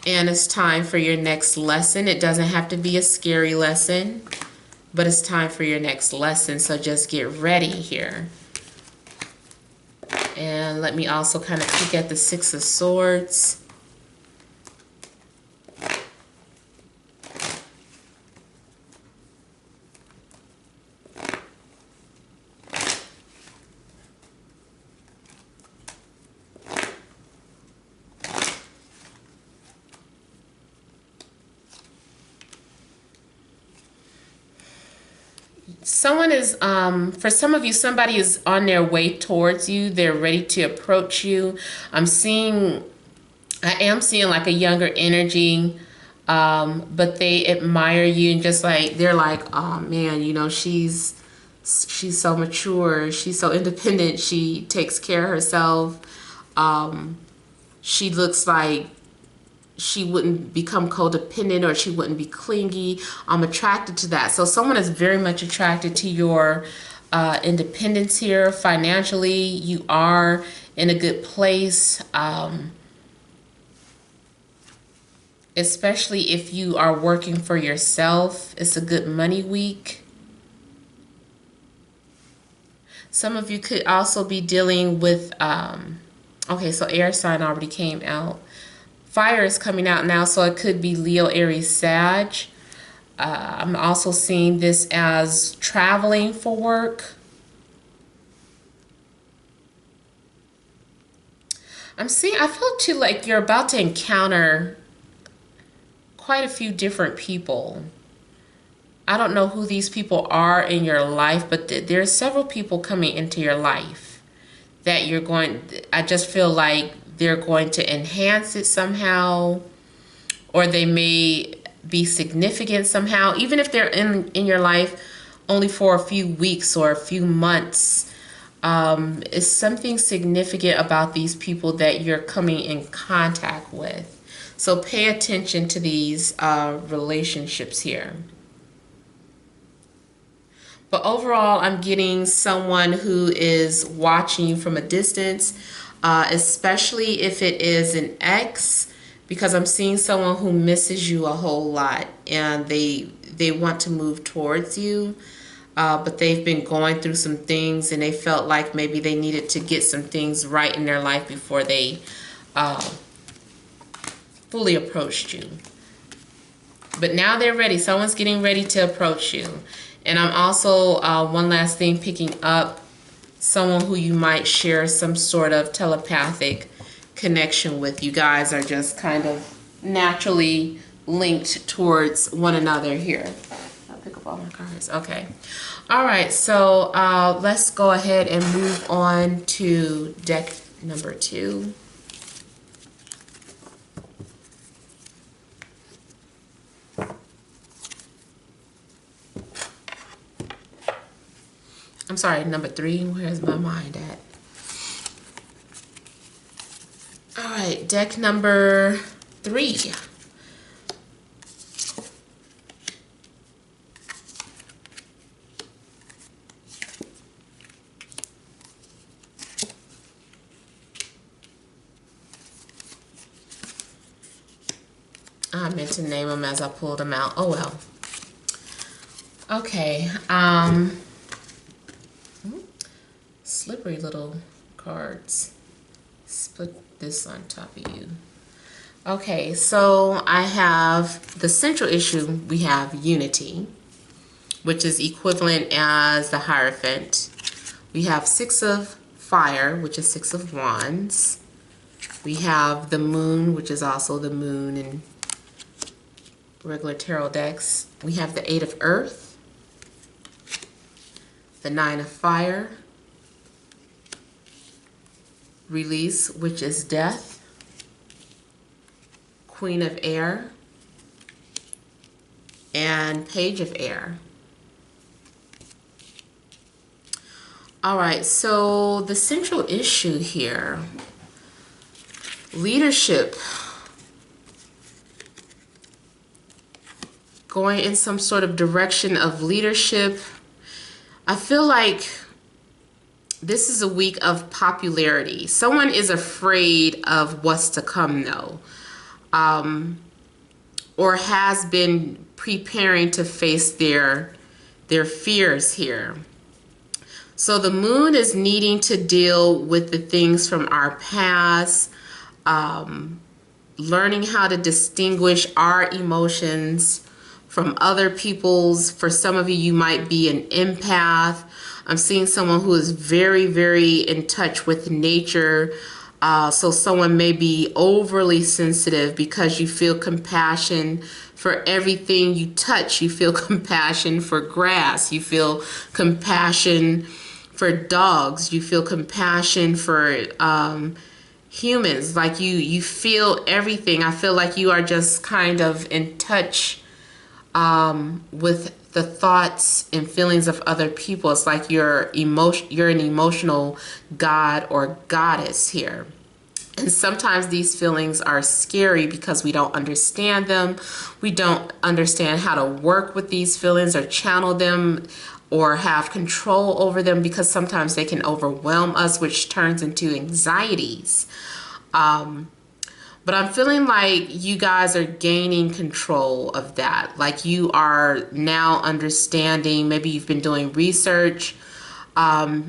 and it's time for your next lesson. It doesn't have to be a scary lesson, but it's time for your next lesson. So just get ready here. And let me also kind of peek at the Six of Swords. Someone is, for some of you, somebody is on their way towards you. They're ready to approach you. I am seeing like a younger energy, but they admire you and just like, they're like, oh man, you know, she's so mature. She's so independent. She takes care of herself. She looks like she wouldn't become codependent, or she wouldn't be clingy. I'm attracted to that. So someone is very much attracted to your independence here. Financially, you are in a good place, especially if you are working for yourself. It's a good money week. Some of you could also be dealing with, okay, so air sign already came out. Fire is coming out now, so it could be Leo, Aries, Sag. I'm also seeing this as traveling for work. I feel too like you're about to encounter quite a few different people. I don't know who these people are in your life, but there are several people coming into your life that I just feel like they're going to enhance it somehow, or they may be significant somehow, even if they're in your life only for a few weeks or a few months. It's something significant about these people that you're coming in contact with. So pay attention to these relationships here. But overall, I'm getting someone who is watching you from a distance, especially if it is an ex, because I'm seeing someone who misses you a whole lot and they want to move towards you, but they've been going through some things and they felt like maybe they needed to get some things right in their life before they fully approached you. But now they're ready. Someone's getting ready to approach you. And I'm also, one last thing, picking up someone who you might share some sort of telepathic connection with. You guys are just kind of naturally linked towards one another here. I'll pick up all my cards. Okay. All right. So let's go ahead and move on to deck number 2. I'm sorry, number 3. Where's my mind at? All right, deck number 3. I meant to name them as I pulled them out. Oh well. Okay. Slippery little cards. Let's put this on top of you. Okay, so I have the central issue. We have unity, which is equivalent as the Hierophant. We have 6 of fire, which is 6 of wands. We have the moon, which is also the moon in regular tarot decks. We have the 8 of earth, the 9 of fire, release, which is death, Queen of air, and Page of air. All right, so the central issue here, leadership, going in some sort of direction of leadership. I feel like this is a week of popularity. Someone is afraid of what's to come though, or has been preparing to face their fears here. So the moon is needing to deal with the things from our past, learning how to distinguish our emotions from other people's. For some of you, you might be an empath. I'm seeing someone who is very, very in touch with nature, So someone may be overly sensitive because you feel compassion for everything you touch. You feel compassion for grass. You feel compassion for dogs. You feel compassion for humans. Like you feel everything. I feel like you are just kind of in touch with the thoughts and feelings of other people. It's like you're an emotional god or goddess here. And sometimes these feelings are scary because we don't understand them. We don't understand how to work with these feelings or channel them or have control over them, because sometimes they can overwhelm us, which turns into anxieties. But I'm feeling like you guys are gaining control of that. Like you are now understanding, maybe you've been doing research.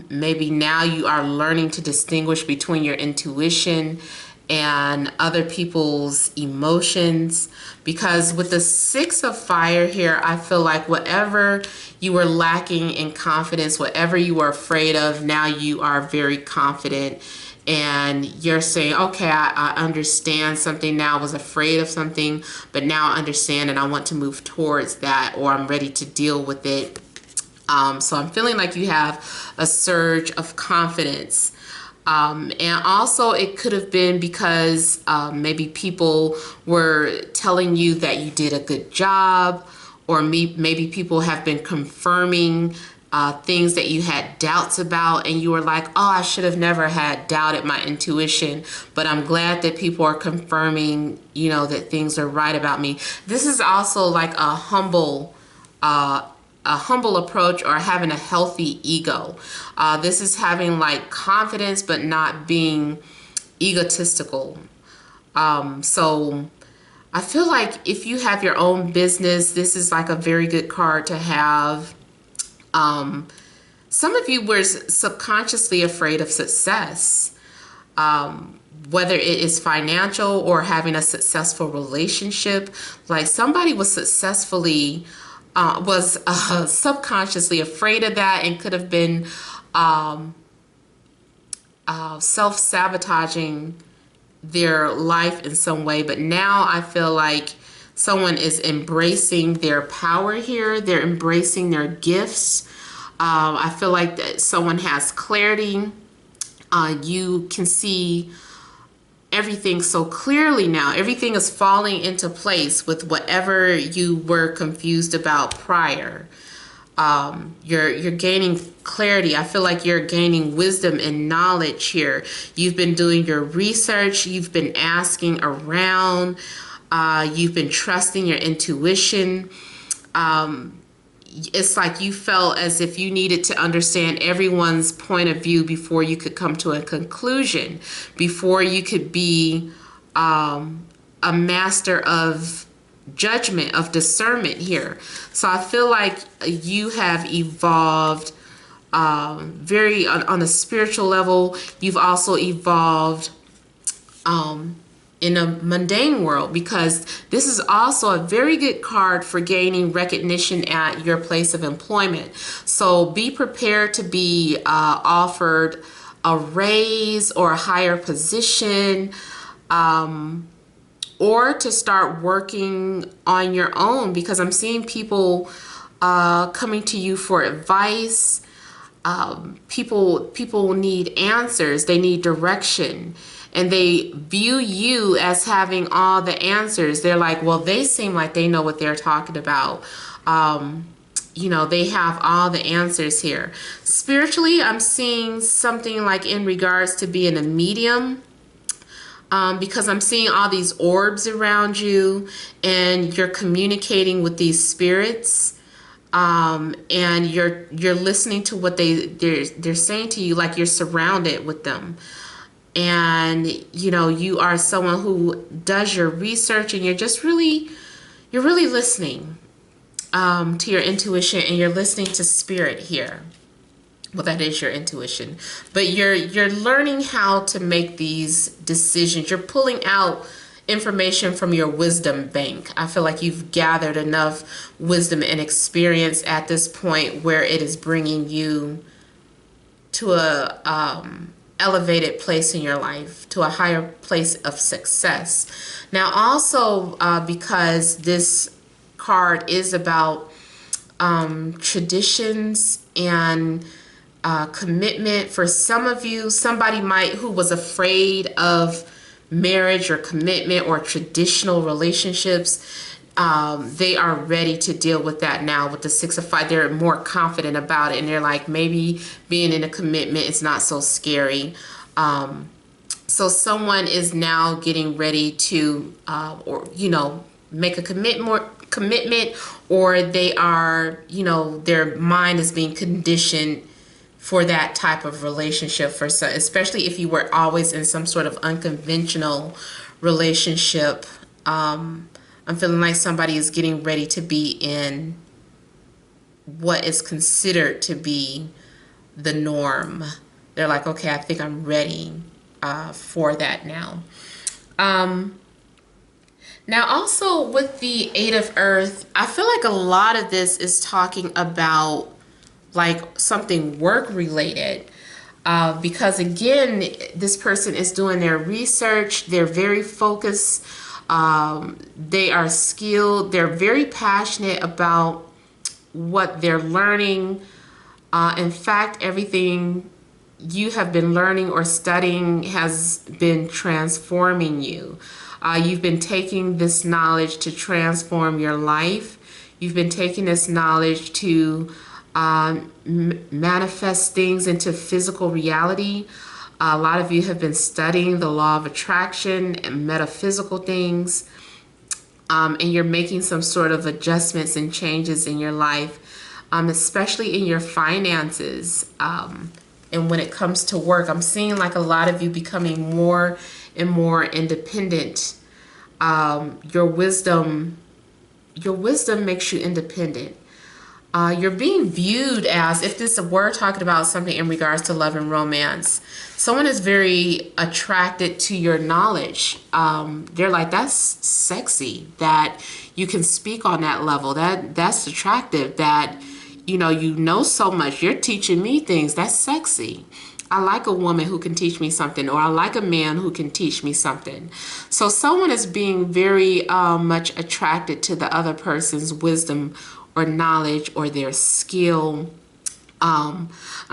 Maybe now you are learning to distinguish between your intuition and other people's emotions. Because with the Six of Fire here, I feel like whatever you were lacking in confidence, whatever you were afraid of, now you are very confident. And you're saying, okay, I understand something now. I was afraid of something, but now I understand and I want to move towards that, or I'm ready to deal with it. So I'm feeling like you have a surge of confidence. And also it could have been because maybe people were telling you that you did a good job, or maybe people have been confirming things that you had doubts about, and you were like, oh, I should have never had doubted my intuition, but I'm glad that people are confirming, you know, that things are right about me. This is also like a humble approach, or having a healthy ego. This is having like confidence but not being egotistical. So I feel like if you have your own business, this is like a very good card to have. Some of you were subconsciously afraid of success, whether it is financial or having a successful relationship. Like somebody was subconsciously afraid of that, and could have been self-sabotaging their life in some way. But now I feel like someone is embracing their power here. They're embracing their gifts. I feel like that someone has clarity. You can see everything so clearly now. Everything is falling into place with whatever you were confused about prior. You're gaining clarity. I feel like you're gaining wisdom and knowledge here. You've been doing your research. You've been asking around. You've been trusting your intuition. It's like you felt as if you needed to understand everyone's point of view before you could come to a conclusion, before you could be a master of judgment, of discernment here. So I feel like you have evolved very on a spiritual level. You've also evolved in a mundane world, because this is also a very good card for gaining recognition at your place of employment. So be prepared to be offered a raise or a higher position, or to start working on your own, because I'm seeing people coming to you for advice. People need answers. They need direction. And they view you as having all the answers. They're like, well, they seem like they know what they're talking about. You know, they have all the answers here. Spiritually, I'm seeing something like in regards to being a medium, because I'm seeing all these orbs around you, and you're communicating with these spirits. And you're listening to what they're saying to you, like you're surrounded with them. And you know, you are someone who does your research, and you're really listening to your intuition, and you're listening to spirit here. Well, that is your intuition, but you're learning how to make these decisions. You're pulling out information from your wisdom bank. I feel like you've gathered enough wisdom and experience at this point where it is bringing you to elevated place in your life, to a higher place of success. Now, also because this card is about traditions and commitment. For some of you, somebody who was afraid of marriage or commitment or traditional relationships, they are ready to deal with that now with the 6 of 5. They're more confident about it, and they're like, maybe being in a commitment is not so scary. So someone is now getting ready to, or make a commitment, or they are, their mind is being conditioned for that type of relationship, for some, especially if you were always in some sort of unconventional relationship. I'm feeling like somebody is getting ready to be in what is considered to be the norm. They're like, okay, I think I'm ready for that now. Now, also with the 8 of Earth, I feel like a lot of this is talking about like something work related. Because again, this person is doing their research. They're very focused. They are skilled. They're very passionate about what they're learning. In fact, everything you have been learning or studying has been transforming you. You've been taking this knowledge to transform your life. You've been taking this knowledge to manifest things into physical reality. A lot of you have been studying the law of attraction and metaphysical things, and you're making some sort of adjustments and changes in your life, especially in your finances. And when it comes to work, I'm seeing like a lot of you becoming more and more independent. Your wisdom makes you independent. You're being viewed as, if this we're talking about something in regards to love and romance, someone is very attracted to your knowledge. They're like, that's sexy that you can speak on that level. That's attractive that you know so much. You're teaching me things. That's sexy. I like a woman who can teach me something, or I like a man who can teach me something. So someone is being very much attracted to the other person's wisdom or knowledge or their skill. I'm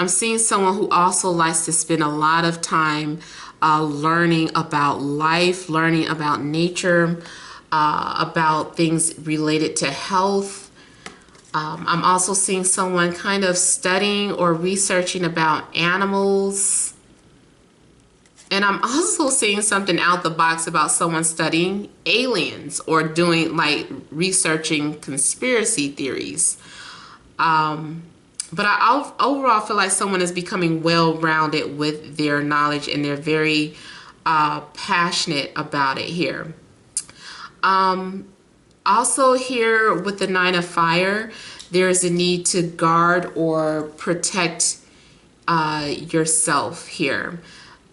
seeing someone who also likes to spend a lot of time learning about life, learning about nature, about things related to health. I'm also seeing someone kind of studying or researching about animals. And I'm also seeing something out the box about someone studying aliens or doing like researching conspiracy theories. But I overall feel like someone is becoming well-rounded with their knowledge, and they're very passionate about it here. Also here with the 9 of Fire, there is a need to guard or protect yourself here.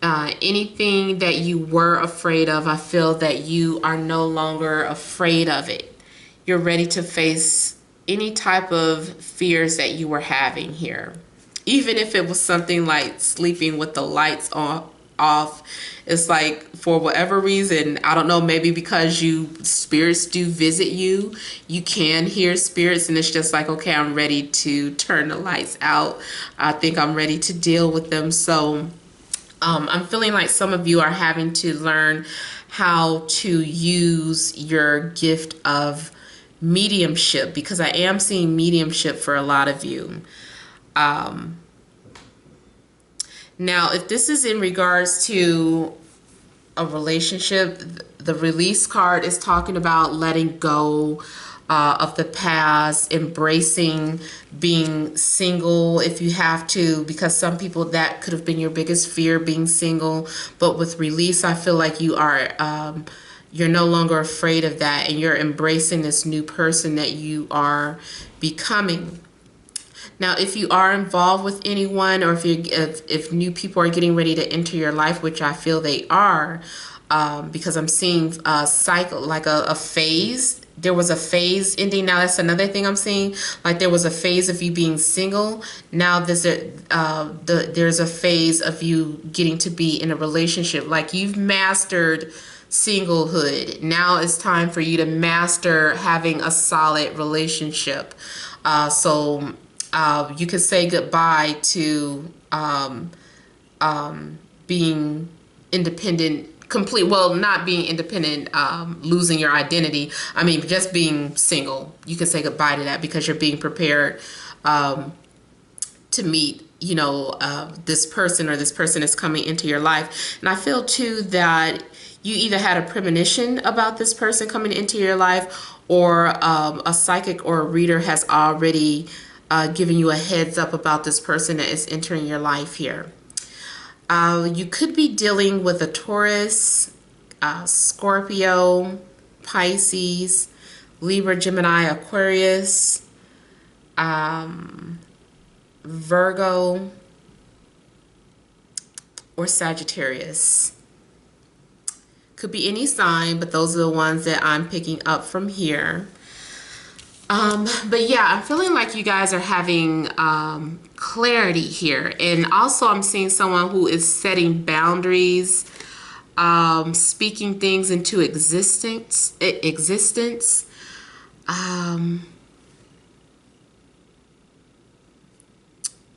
Anything that you were afraid of, I feel that you are no longer afraid of it. You're ready to face any type of fears that you were having here. Even if it was something like sleeping with the lights off. It's like, for whatever reason, I don't know, maybe because spirits do visit you, you can hear spirits, and it's just like, okay, I'm ready to turn the lights out. I think I'm ready to deal with them. So I'm feeling like some of you are having to learn how to use your gift of mediumship, because I am seeing mediumship for a lot of you. Now, if this is in regards to a relationship, the release card is talking about letting go of the past, embracing being single if you have to, because some people that could have been your biggest fear, being single. But with release, I feel like you are you're no longer afraid of that, and you're embracing this new person that you are becoming. Now, if you are involved with anyone, or if new people are getting ready to enter your life, which I feel they are, because I'm seeing a cycle, like a phase. There was a phase ending. Now that's another thing I'm seeing. Like there was a phase of you being single. Now there's a phase of you getting to be in a relationship. Like you've mastered singlehood. Now it's time for you to master having a solid relationship. So you could say goodbye to being independent, not being independent, losing your identity. I mean, just being single. You can say goodbye to that because you're being prepared to meet, this person, or this person is coming into your life. And I feel too that you either had a premonition about this person coming into your life, or a psychic or a reader has already given you a heads up about this person that is entering your life here. You could be dealing with a Taurus, Scorpio, Pisces, Libra, Gemini, Aquarius, Virgo, or Sagittarius. Could be any sign, but those are the ones that I'm picking up from here. But yeah, I'm feeling like you guys are having clarity here. And also I'm seeing someone who is setting boundaries, speaking things into existence.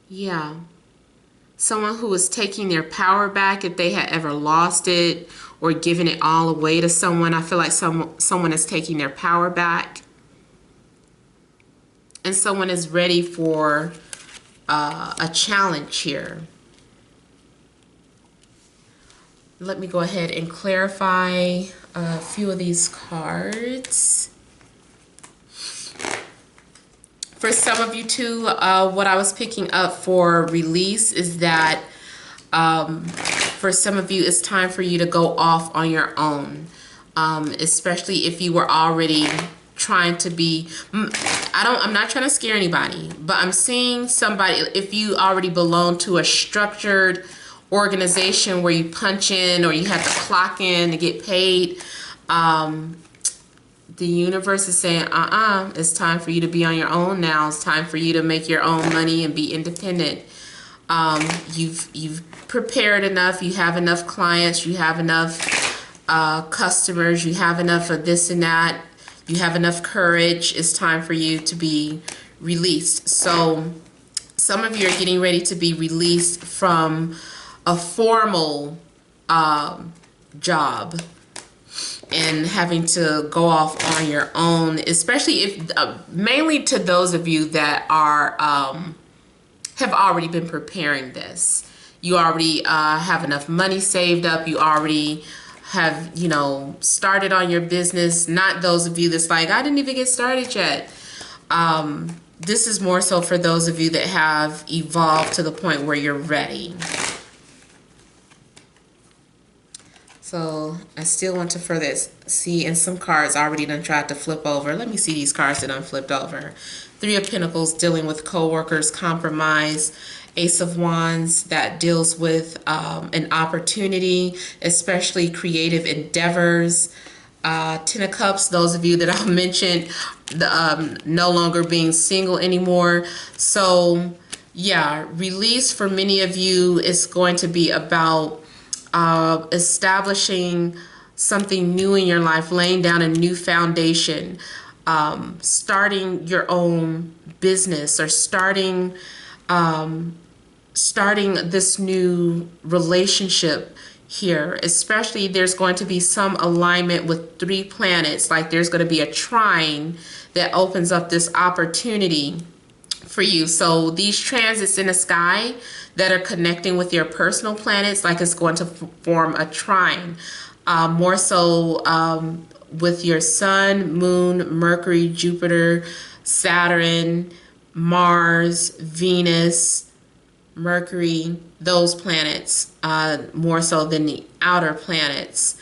Yeah. Someone who is taking their power back if they had ever lost it or given it all away to someone. I feel like someone is taking their power back. And someone is ready for a challenge here. Let me go ahead and clarify a few of these cards. For some of you too, what I was picking up for release is that for some of you, it's time for you to go off on your own, especially if you were already trying to be, I'm not trying to scare anybody, but I'm seeing somebody, if you already belong to a structured organization where you punch in or you have to clock in to get paid, the universe is saying, it's time for you to be on your own now. It's time for you to make your own money and be independent. You've prepared enough. You have enough clients. You have enough customers. You have enough of this and that. You have enough courage. It's time for you to be released. So some of you are getting ready to be released from a formal job and having to go off on your own, especially if mainly to those of you that are have already been preparing this. You already have enough money saved up. You already have, started on your business. Not those of you that's like, I didn't even get started yet. This is more so for those of you that have evolved to the point where you're ready. So I still want to further see, and some cards already done tried to flip over. Let me see these cards that done flipped over. Three of Pentacles, dealing with co-workers, compromise. Ace of Wands, that deals with an opportunity, especially creative endeavors. Ten of Cups, those of you that I mentioned, no longer being single anymore. So yeah, release for many of you is going to be about establishing something new in your life, laying down a new foundation, starting your own business, or starting this new relationship here. Especially there's going to be some alignment with 3 planets, like there's going to be a trine that opens up this opportunity for you. So these transits in the sky that are connecting with your personal planets, like it's going to form a trine. More so with your Sun, Moon, Mercury, Jupiter, Saturn, Mars, Venus, Mercury, those planets, more so than the outer planets.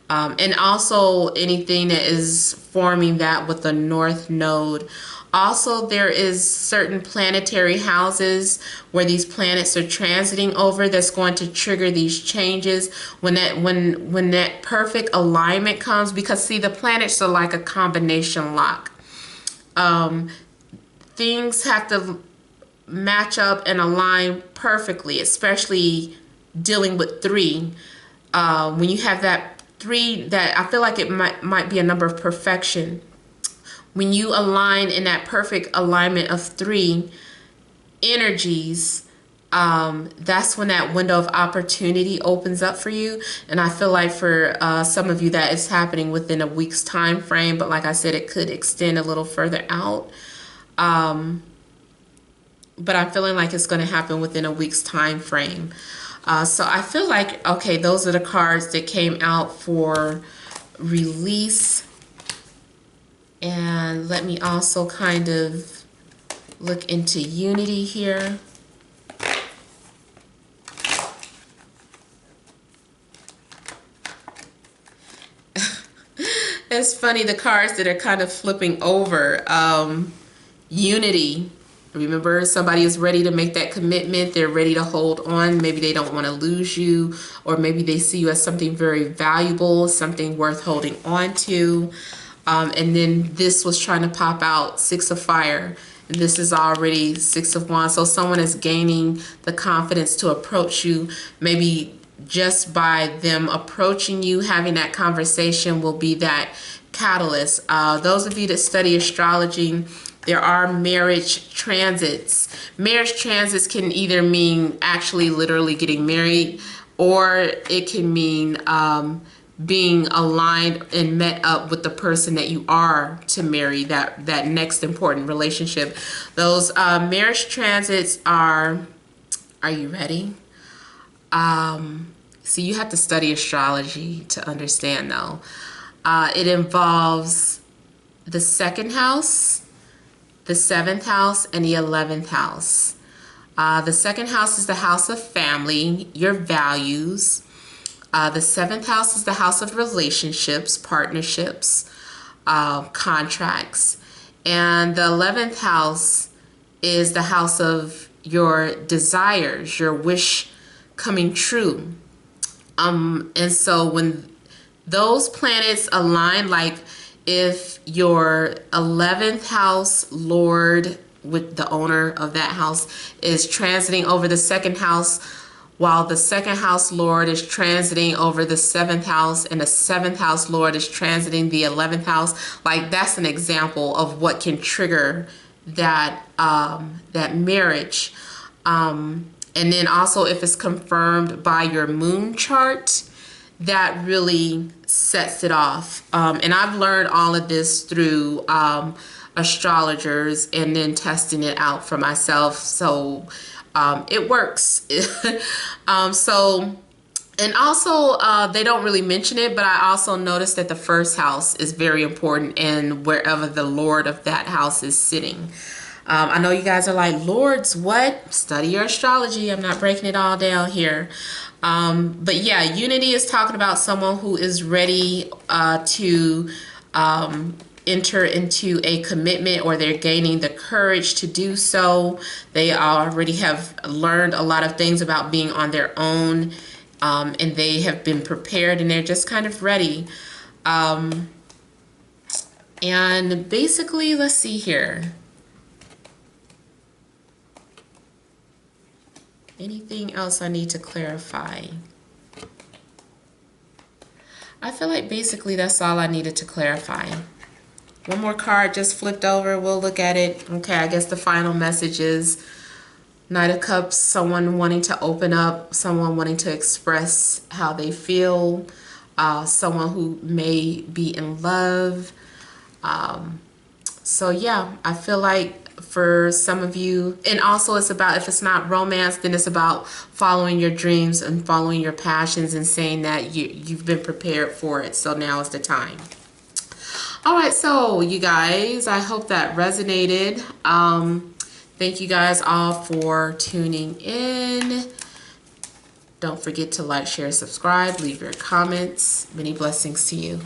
And also anything that is forming that with the North Node Also, there is certain planetary houses where these planets are transiting over that's going to trigger these changes when that perfect alignment comes, because see, the planets are like a combination lock. Things have to match up and align perfectly, especially dealing with 3. When you have that 3, that I feel like it might be a number of perfection. When you align in that perfect alignment of 3 energies, that's when that window of opportunity opens up for you. And I feel like for some of you that is happening within a week's time frame, but like I said, it could extend a little further out. But I'm feeling like it's going to happen within a week's time frame. So I feel like, okay, those are the cards that came out for release. And let me also kind of look into unity here. It's funny, the cards that are kind of flipping over. Unity. Remember, somebody is ready to make that commitment. They're ready to hold on. Maybe they don't want to lose you, or maybe they see you as something very valuable, something worth holding on to. And then this was trying to pop out 6 of fire. And this is already 6 of wands. So someone is gaining the confidence to approach you. Maybe just by them approaching you, having that conversation will be that catalyst. Those of you that study astrology, there are marriage transits. Marriage transits can either mean actually literally getting married, or it can mean being aligned and met up with the person that you are to marry, that next important relationship. Those marriage transits are you ready? So you have to study astrology to understand though. It involves the 2nd house, the 7th house, and the 11th house. The 2nd house is the house of family, your values. The 7th house is the house of relationships, partnerships, contracts. And the 11th house is the house of your desires, your wish coming true. And so when those planets align, like if your 11th house lord, with the owner of that house, is transiting over the 2nd house, while the 2nd house lord is transiting over the 7th house, and the 7th house lord is transiting the 11th house, like that's an example of what can trigger that that marriage. And then also if it's confirmed by your moon chart, that really sets it off. And I've learned all of this through astrologers and then testing it out for myself. So it works. And also they don't really mention it, but I also noticed that the 1st house is very important, and wherever the lord of that house is sitting. I know you guys are like, lords, what? Study your astrology. I'm not breaking it all down here. But yeah, unity is talking about someone who is ready to enter into a commitment, or they're gaining the courage to do so. They already have learned a lot of things about being on their own, and they have been prepared, and they're just kind of ready. And basically, let's see here. Anything else I need to clarify? I feel like basically that's all I needed to clarify. One more card just flipped over. We'll look at it. Okay, I guess the final message is Knight of Cups, someone wanting to open up, someone wanting to express how they feel, someone who may be in love. So yeah, I feel like for some of you, and also it's about, if it's not romance, then it's about following your dreams and following your passions and saying that you've been prepared for it, so now is the time. All right, so you guys, I hope that resonated. Thank you guys all for tuning in. Don't forget to like, share, subscribe, leave your comments. Many blessings to you.